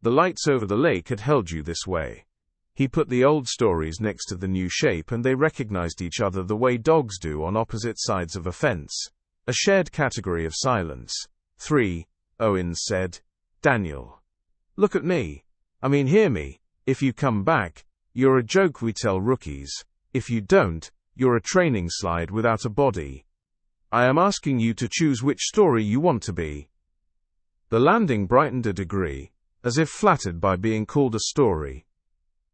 [SPEAKER 1] The lights over the lake had held you this way. He put the old stories next to the new shape and they recognized each other the way dogs do on opposite sides of a fence. A shared category of silence. 3, Owens said. "Daniel. Look at me. I mean, hear me. If you come back, you're a joke we tell rookies. If you don't, you're a training slide without a body. I am asking you to choose which story you want to be." The landing brightened a degree, as if flattered by being called a story.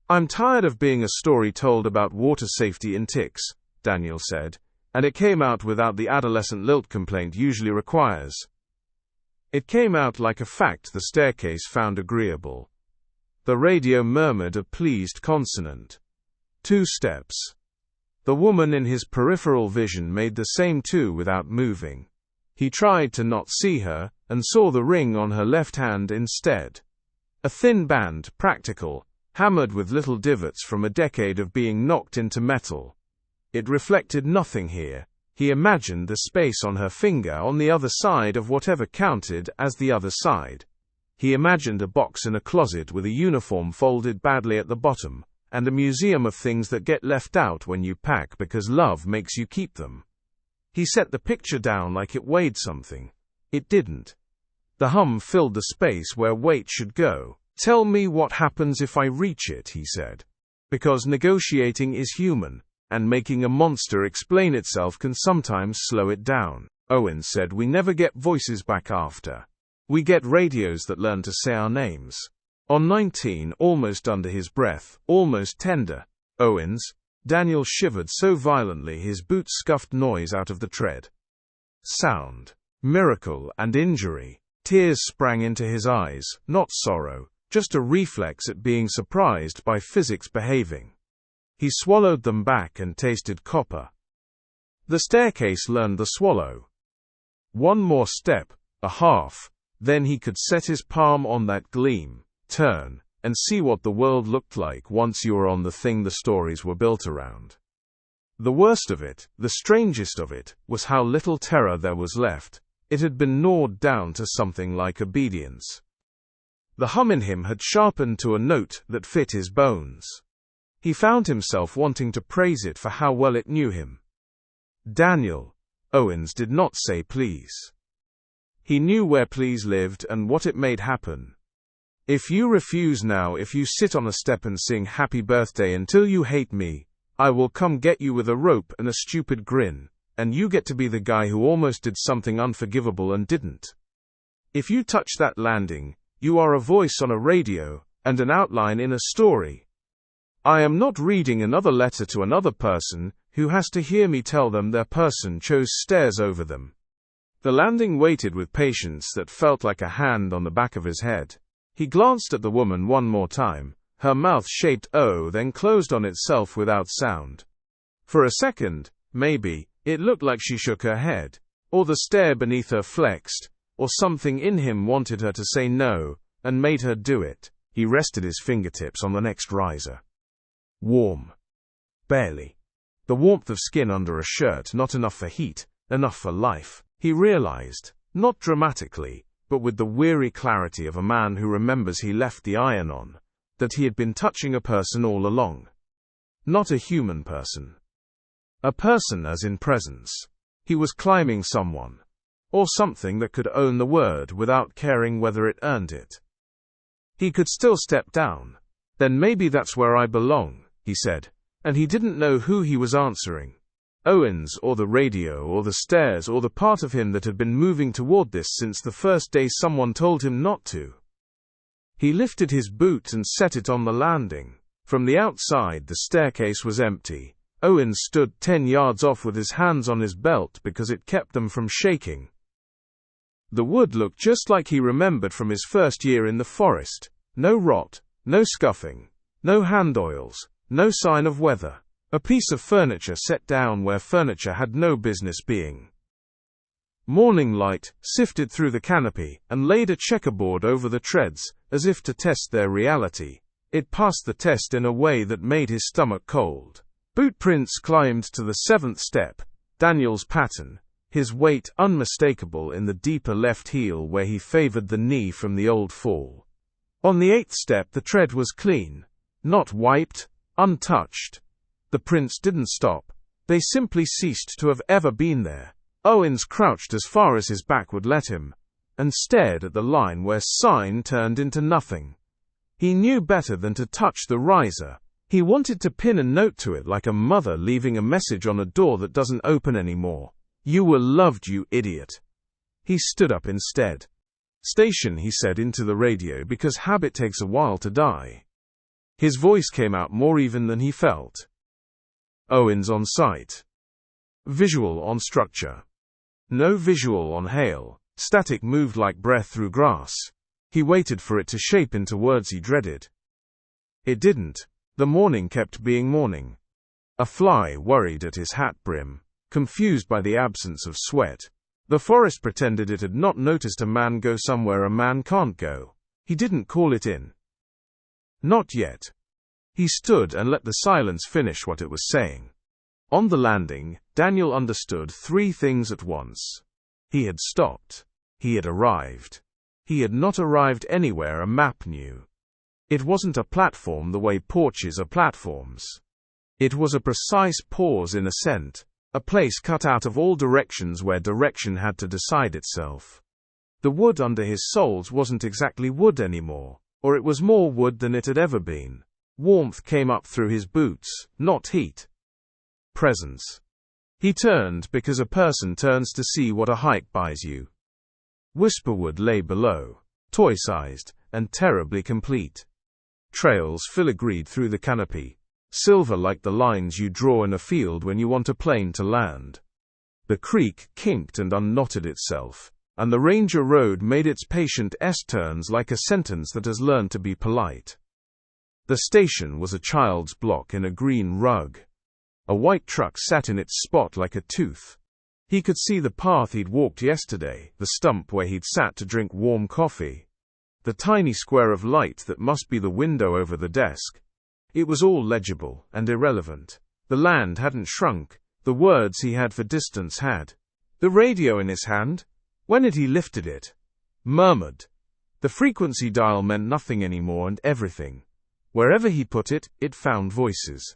[SPEAKER 1] "I'm tired of being a story told about water safety in ticks," Daniel said, and it came out without the adolescent lilt complaint usually requires. It came out like a fact the staircase found agreeable. The radio murmured a pleased consonant. 2 steps. The woman in his peripheral vision made the same 2 without moving. He tried to not see her, and saw the ring on her left hand instead. A thin band, practical, hammered with little divots from a decade of being knocked into metal. It reflected nothing here. He imagined the space on her finger on the other side of whatever counted as the other side. He imagined a box in a closet with a uniform folded badly at the bottom, and a museum of things that get left out when you pack because love makes you keep them. He set the picture down like it weighed something. It didn't. The hum filled the space where weight should go. "Tell me what happens if I reach it," he said. "Because negotiating is human, and making a monster explain itself can sometimes slow it down." Owens said, "We never get voices back after. We get radios that learn to say our names." On 19, almost under his breath, almost tender, Owens, Daniel shivered so violently his boots scuffed noise out of the tread. Sound, miracle and injury. Tears sprang into his eyes, not sorrow, just a reflex at being surprised by physics behaving. He swallowed them back and tasted copper. The staircase learned the swallow. One more step, a half, then he could set his palm on that gleam, turn, and see what the world looked like once you were on the thing the stories were built around. The worst of it, the strangest of it, was how little terror there was left. It had been gnawed down to something like obedience. The hum in him had sharpened to a note that fit his bones. He found himself wanting to praise it for how well it knew him. "Daniel," Owens did not say please. He knew where please lived and what it made happen. "If you refuse now, if you sit on a step and sing happy birthday until you hate me, I will come get you with a rope and a stupid grin, and you get to be the guy who almost did something unforgivable and didn't. If you touch that landing, you are a voice on a radio, and an outline in a story. I am not reading another letter to another person, who has to hear me tell them their person chose stairs over them." The landing waited with patience that felt like a hand on the back of his head. He glanced at the woman one more time, her mouth shaped O then closed on itself without sound. For a second, maybe, it looked like she shook her head, or the stair beneath her flexed, or something in him wanted her to say no, and made her do it. He rested his fingertips on the next riser. Warm. Barely. The warmth of skin under a shirt, not enough for heat, enough for life, he realized, not dramatically, but with the weary clarity of a man who remembers he left the iron on, that he had been touching a person all along. Not a human person. A person as in presence. He was climbing someone. Or something that could own the word without caring whether it earned it. He could still step down. "Then maybe that's where I belong," he said, and he didn't know who he was answering. Owens or the radio or the stairs or the part of him that had been moving toward this since the first day someone told him not to. He lifted his boot and set it on the landing. From the outside the staircase was empty. Owens stood 10 yards off with his hands on his belt because it kept them from shaking. The wood looked just like he remembered from his first year in the forest. No rot, no scuffing, no hand oils, no sign of weather. A piece of furniture set down where furniture had no business being. Morning light sifted through the canopy and laid a checkerboard over the treads, as if to test their reality. It passed the test in a way that made his stomach cold. Boot prints climbed to the 7th step, Daniel's pattern, his weight unmistakable in the deeper left heel where he favored the knee from the old fall. On the 8th step the tread was clean, not wiped, untouched. The prints didn't stop, they simply ceased to have ever been there. Owens crouched as far as his back would let him, and stared at the line where sign turned into nothing. He knew better than to touch the riser. He wanted to pin a note to it like a mother leaving a message on a door that doesn't open anymore. "You were loved, you idiot." He stood up instead. "Station," he said into the radio, because habit takes a while to die. His voice came out more even than he felt. Owens on site. Visual on structure. No visual on Hale. Static moved like breath through grass. He waited for it to shape into words he dreaded. It didn't. The morning kept being morning. A fly worried at his hat brim, confused by the absence of sweat. The forest pretended it had not noticed a man go somewhere a man can't go. He didn't call it in. Not yet. He stood and let the silence finish what it was saying. On the landing, Daniel understood three things at once. He had stopped. He had arrived. He had not arrived anywhere a map knew. It wasn't a platform the way porches are platforms. It was a precise pause in ascent, a place cut out of all directions where direction had to decide itself. The wood under his soles wasn't exactly wood anymore, or it was more wood than it had ever been. Warmth came up through his boots, not heat. Presence. He turned because a person turns to see what a hike buys you. Whisperwood lay below, toy-sized, and terribly complete. Trails filigreed through the canopy, silver like the lines you draw in a field when you want a plane to land. The creek kinked and unknotted itself, and the Ranger Road made its patient S-turns like a sentence that has learned to be polite. The station was a child's block in a green rug. A white truck sat in its spot like a tooth. He could see the path he'd walked yesterday, the stump where he'd sat to drink warm coffee. The tiny square of light that must be the window over the desk. It was all legible and irrelevant. The land hadn't shrunk, the words he had for distance had. The radio in his hand? When had he lifted it? Murmured. The frequency dial meant nothing anymore and everything. Wherever he put it, it found voices.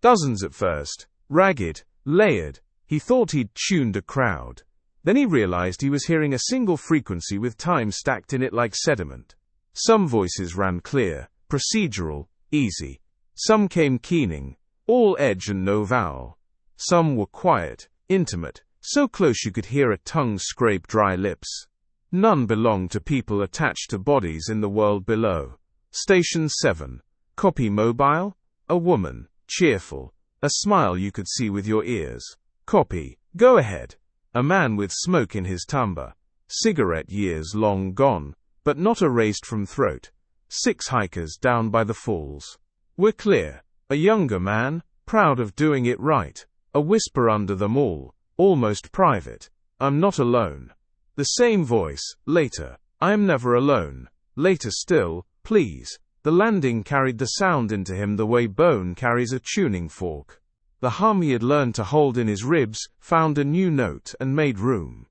[SPEAKER 1] Dozens at first, ragged, layered. He thought he'd tuned a crowd. Then he realized he was hearing a single frequency with time stacked in it like sediment. Some voices ran clear, procedural, easy. Some came keening, all edge and no vowel. Some were quiet, intimate, so close you could hear a tongue scrape dry lips. None belonged to people attached to bodies in the world below. Station 7. Copy mobile? A woman, cheerful. A smile you could see with your ears. Copy, go ahead. A man with smoke in his timbre. Cigarette years long gone, but not erased from throat. 6 hikers down by the falls. We're clear. A younger man, proud of doing it right. A whisper under them all, almost private. I'm not alone. The same voice, later. I am never alone. Later still, please. The landing carried the sound into him the way bone carries a tuning fork. The hum he had learned to hold in his ribs found a new note and made room.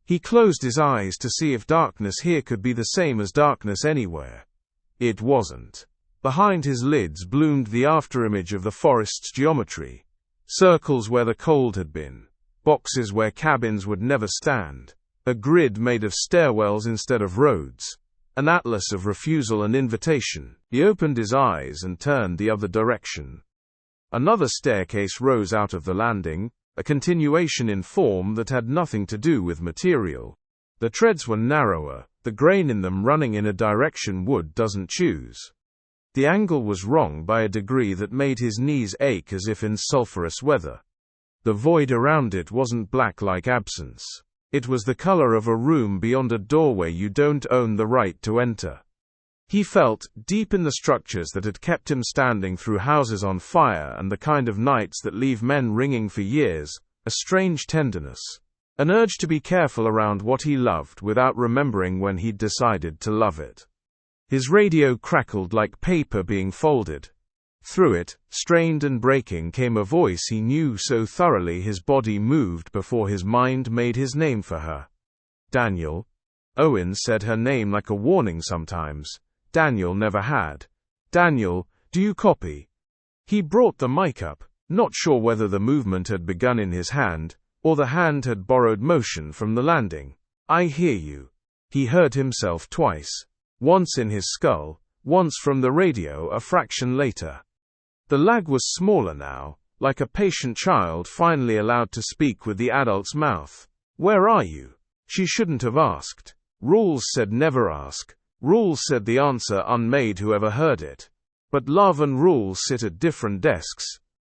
[SPEAKER 1] He closed his eyes to see if darkness here could be the same as darkness anywhere. It wasn't. Behind his lids bloomed the afterimage of the forest's geometry. Circles where the cold had been. Boxes where cabins would never stand. A grid made of stairwells instead of roads. An atlas of refusal and invitation. He opened his eyes and turned the other direction. Another staircase rose out of the landing, a continuation in form that had nothing to do with material. The treads were narrower, the grain in them running in a direction wood doesn't choose. The angle was wrong by a degree that made his knees ache as if in sulphurous weather. The void around it wasn't black like absence. It was the color of a room beyond a doorway you don't own the right to enter. He felt, deep in the structures that had kept him standing through houses on fire and the kind of nights that leave men ringing for years, a strange tenderness. An urge to be careful around what he loved without remembering when he'd decided to love it. His radio crackled like paper being folded. Through it, strained and breaking, came a voice he knew so thoroughly his body moved before his mind made his name for her. Daniel. Owens said her name like a warning sometimes. Daniel never had. Daniel, do you copy? He brought the mic up, not sure whether the movement had begun in his hand, or the hand had borrowed motion from the landing. I hear you. He heard himself twice. Once in his skull, once from the radio a fraction later. The lag was smaller now, like a patient child finally allowed to speak with the adult's mouth. Where are you? She shouldn't have asked. Rules said never ask. Rules said the answer unmade whoever heard it. But love and rules sit at different desks.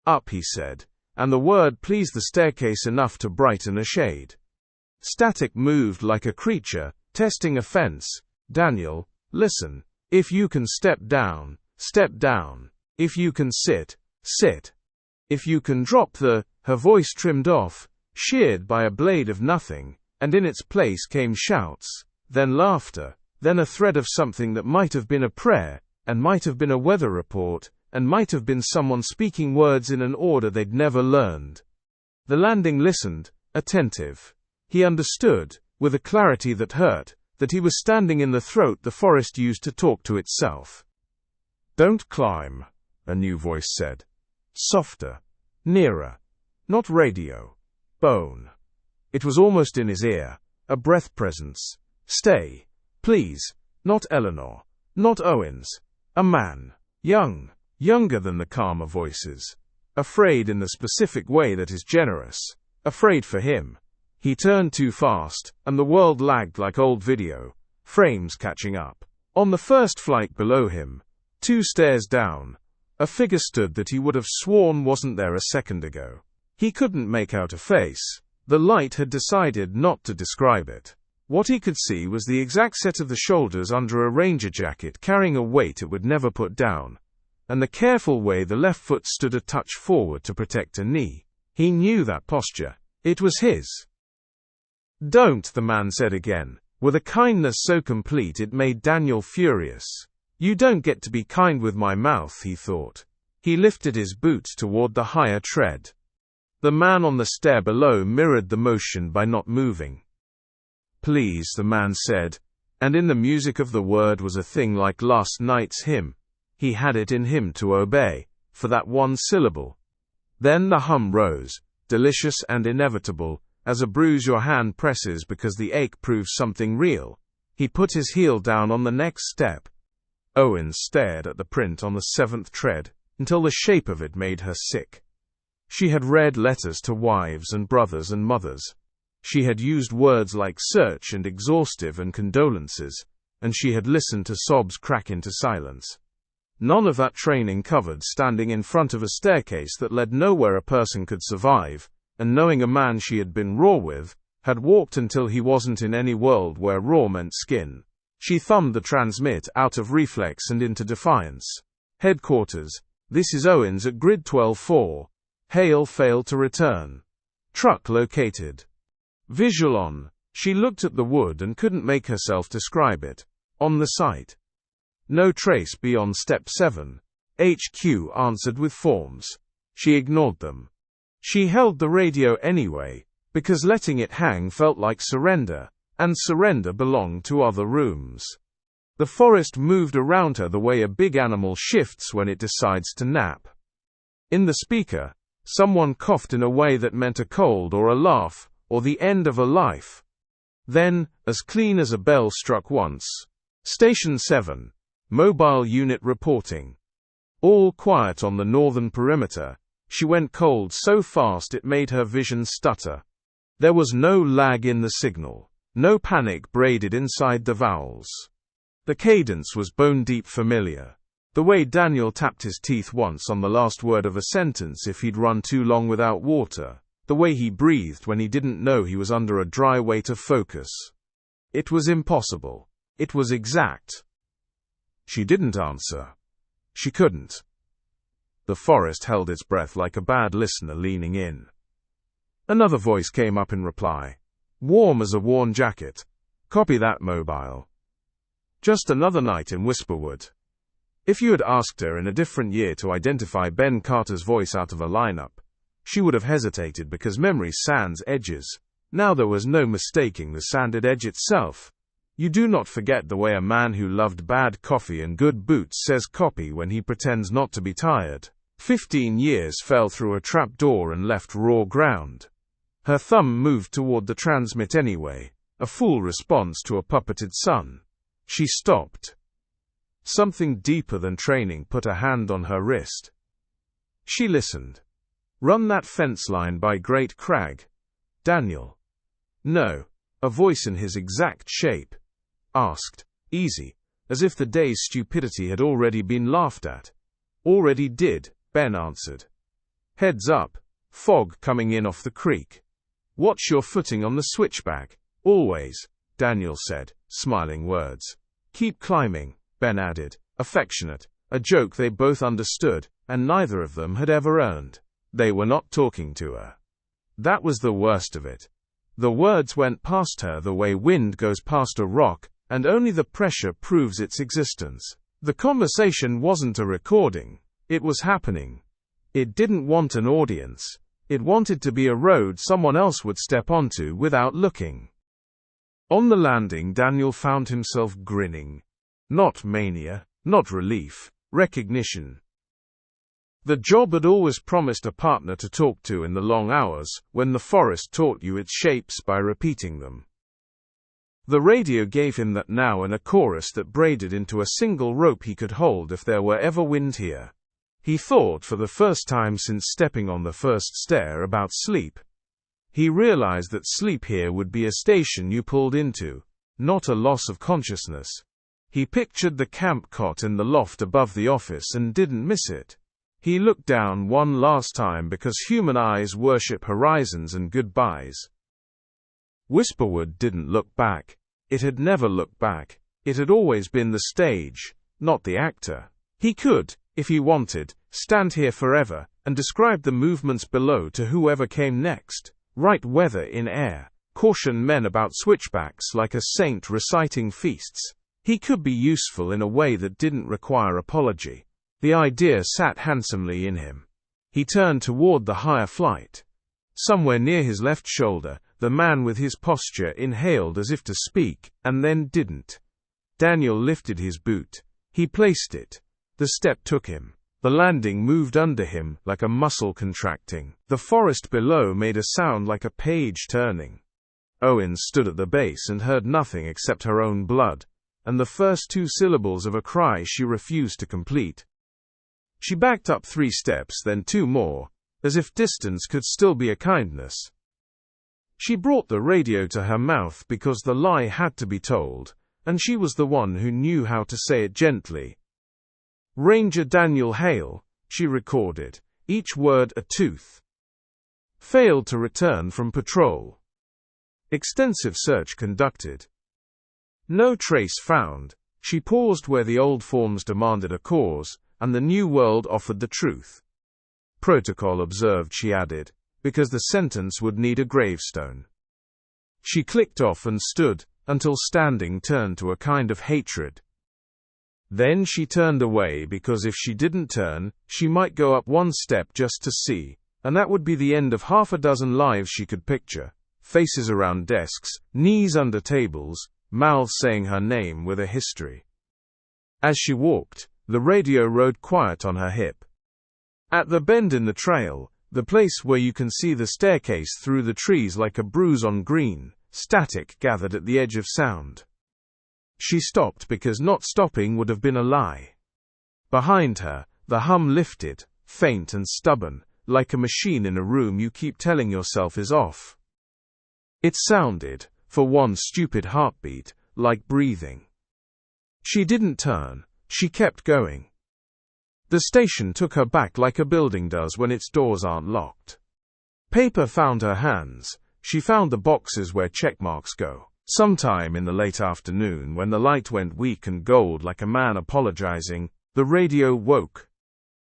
[SPEAKER 1] Up, he said, and the word pleased the staircase enough to brighten a shade. Static moved like a creature, testing a fence. Daniel, listen. If you can step down, step down. If you can sit, sit. If you can drop the, her voice trimmed off, sheared by a blade of nothing, and in its place came shouts, then laughter, then a thread of something that might have been a prayer, and might have been a weather report, and might have been someone speaking words in an order they'd never learned. The landing listened, attentive. He understood, with a clarity that hurt, that he was standing in the throat the forest used to talk to itself. Don't climb, a new voice said. Softer. Nearer. Not radio. Bone. It was almost in his ear, a breath presence. Stay. Please. Not Eleanor. Not Owens. A man. Young. Younger than the calmer voices. Afraid in the specific way that is generous. Afraid for him. He turned too fast, and the world lagged like old video, frames catching up. On the first flight below him, 2 stairs down, a figure stood that he would have sworn wasn't there a second ago. He couldn't make out a face. The light had decided not to describe it. What he could see was the exact set of the shoulders under a ranger jacket carrying a weight it would never put down, and the careful way the left foot stood a touch forward to protect a knee. He knew that posture. It was his. Don't, the man said again, with a kindness so complete it made Daniel furious. You don't get to be kind with my mouth, he thought. He lifted his boot toward the higher tread. The man on the stair below mirrored the motion by not moving. Please, the man said, and in the music of the word was a thing like last night's hymn. He had it in him to obey, for that one syllable. Then the hum rose, delicious and inevitable, as a bruise your hand presses because the ache proves something real. He put his heel down on the next step. Owens stared at the print on the 7th tread, until the shape of it made her sick. She had read letters to wives and brothers and mothers. She had used words like search and exhaustive and condolences, and she had listened to sobs crack into silence. None of that training covered standing in front of a staircase that led nowhere a person could survive, and knowing a man she had been raw with, had walked until he wasn't in any world where raw meant skin. She thumbed the transmit out of reflex and into defiance. Headquarters, this is Owens at grid 12-4. Hale failed to return. Truck located. Visual on. She looked at the wood and couldn't make herself describe it. On the site. No trace beyond step 7. HQ answered with forms. She ignored them. She held the radio anyway, because letting it hang felt like surrender, and surrender belonged to other rooms. The forest moved around her the way a big animal shifts when it decides to nap. In the speaker, someone coughed in a way that meant a cold or a laugh, or the end of a life. Then, as clean as a bell struck once. Station 7. Mobile unit reporting. All quiet on the northern perimeter. She went cold so fast it made her vision stutter. There was no lag in the signal. No panic braided inside the vowels. The cadence was bone-deep familiar. The way Daniel tapped his teeth once on the last word of a sentence if he'd run too long without water. The way he breathed when he didn't know he was under a dry weight of focus. It was impossible. It was exact. She didn't answer. She couldn't. The forest held its breath like a bad listener leaning in. Another voice came up in reply. Warm as a worn jacket. Copy that, mobile. Just another night in Whisperwood. If you had asked her in a different year to identify Ben Carter's voice out of a lineup, she would have hesitated because memory sands edges. Now there was no mistaking the sanded edge itself. You do not forget the way a man who loved bad coffee and good boots says copy when he pretends not to be tired. 15 years fell through a trap door and left raw ground. Her thumb moved toward the transmit anyway, a full response to a puppeted sun. She stopped. Something deeper than training put a hand on her wrist. She listened. Run that fence line by Great Crag. Daniel. No. A voice in his exact shape. asked. Easy, as if the day's stupidity had already been laughed at. Already did, Ben answered. Heads up. Fog coming in off the creek. Watch your footing on the switchback. Always, Daniel said, smiling words. Keep climbing, Ben added, affectionate, a joke they both understood, and neither of them had ever earned. They were not talking to her. That was the worst of it. The words went past her the way wind goes past a rock, and only the pressure proves its existence. The conversation wasn't a recording. It was happening. It didn't want an audience. It wanted to be a road someone else would step onto without looking. On the landing, Daniel found himself grinning. Not mania, not relief, recognition. The job had always promised a partner to talk to in the long hours, when the forest taught you its shapes by repeating them. The radio gave him that now and a chorus that braided into a single rope he could hold if there were ever wind here. He thought for the first time since stepping on the first stair about sleep. He realized that sleep here would be a station you pulled into, not a loss of consciousness. He pictured the camp cot in the loft above the office and didn't miss it. He looked down one last time because human eyes worship horizons and goodbyes. Whisperwood didn't look back. It had never looked back. It had always been the stage, not the actor. He could, if he wanted, stand here forever, and describe the movements below to whoever came next, write weather in air, caution men about switchbacks like a saint reciting feasts. He could be useful in a way that didn't require apology. The idea sat handsomely in him. He turned toward the higher flight. Somewhere near his left shoulder, the man with his posture inhaled as if to speak, and then didn't. Daniel lifted his boot. He placed it. The step took him. The landing moved under him, like a muscle contracting. The forest below made a sound like a page turning. Owens stood at the base and heard nothing except her own blood, and the first two syllables of a cry she refused to complete. She backed up 3 steps, then 2 more, as if distance could still be a kindness. She brought the radio to her mouth because the lie had to be told, and she was the one who knew how to say it gently. Ranger Daniel Hale, she recorded, each word a tooth. Failed to return from patrol. Extensive search conducted. No trace found. She paused where the old forms demanded a cause, and the new world offered the truth. Protocol observed, she added, because the sentence would need a gravestone. She clicked off and stood, until standing turned to a kind of hatred. Then she turned away because if she didn't turn, she might go up 1 step just to see, and that would be the end of half a dozen lives she could picture, faces around desks, knees under tables, mouths saying her name with a history. As she walked, the radio rode quiet on her hip. At the bend in the trail, the place where you can see the staircase through the trees like a bruise on green, static gathered at the edge of sound. She stopped because not stopping would have been a lie. Behind her, the hum lifted, faint and stubborn, like a machine in a room you keep telling yourself is off. It sounded, for one stupid heartbeat, like breathing. She didn't turn, she kept going. The station took her back like a building does when its doors aren't locked. Paper found her hands. She found the boxes where checkmarks go. Sometime in the late afternoon, when the light went weak and gold like a man apologizing, the radio woke.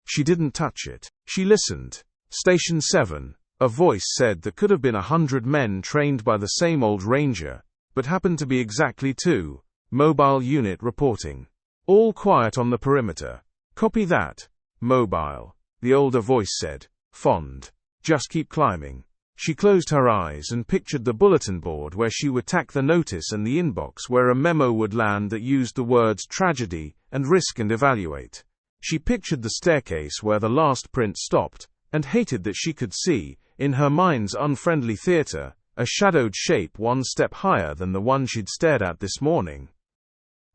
[SPEAKER 1] She didn't touch it. She listened. Station 7, a voice said that could have been 100 men trained by the same old ranger, but happened to be exactly 2. Mobile unit reporting. All quiet on the perimeter. Copy that. Mobile. The older voice said. Fond. Just keep climbing. She closed her eyes and pictured the bulletin board where she would tack the notice and the inbox where a memo would land that used the words tragedy and risk and evaluate. She pictured the staircase where the last print stopped, and hated that she could see, in her mind's unfriendly theater, a shadowed shape 1 step higher than the one she'd stared at this morning.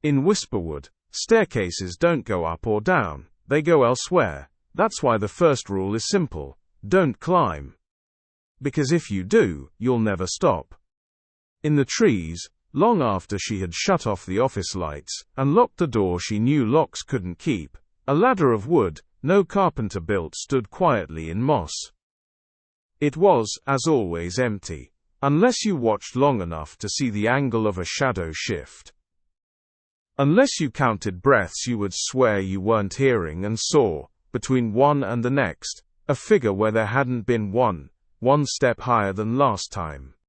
[SPEAKER 1] In Whisperwood, staircases don't go up or down, they go elsewhere. That's why the first rule is simple: don't climb. Because if you do, you'll never stop. In the trees, Long after she had shut off the office lights, and locked the door she knew locks couldn't keep, a ladder of wood, no carpenter built, stood quietly in moss. It was, as always, empty, unless you watched long enough to see the angle of a shadow shift. Unless you counted breaths, you would swear you weren't hearing, and saw, between one and the next, a figure where there hadn't been one step higher than last time.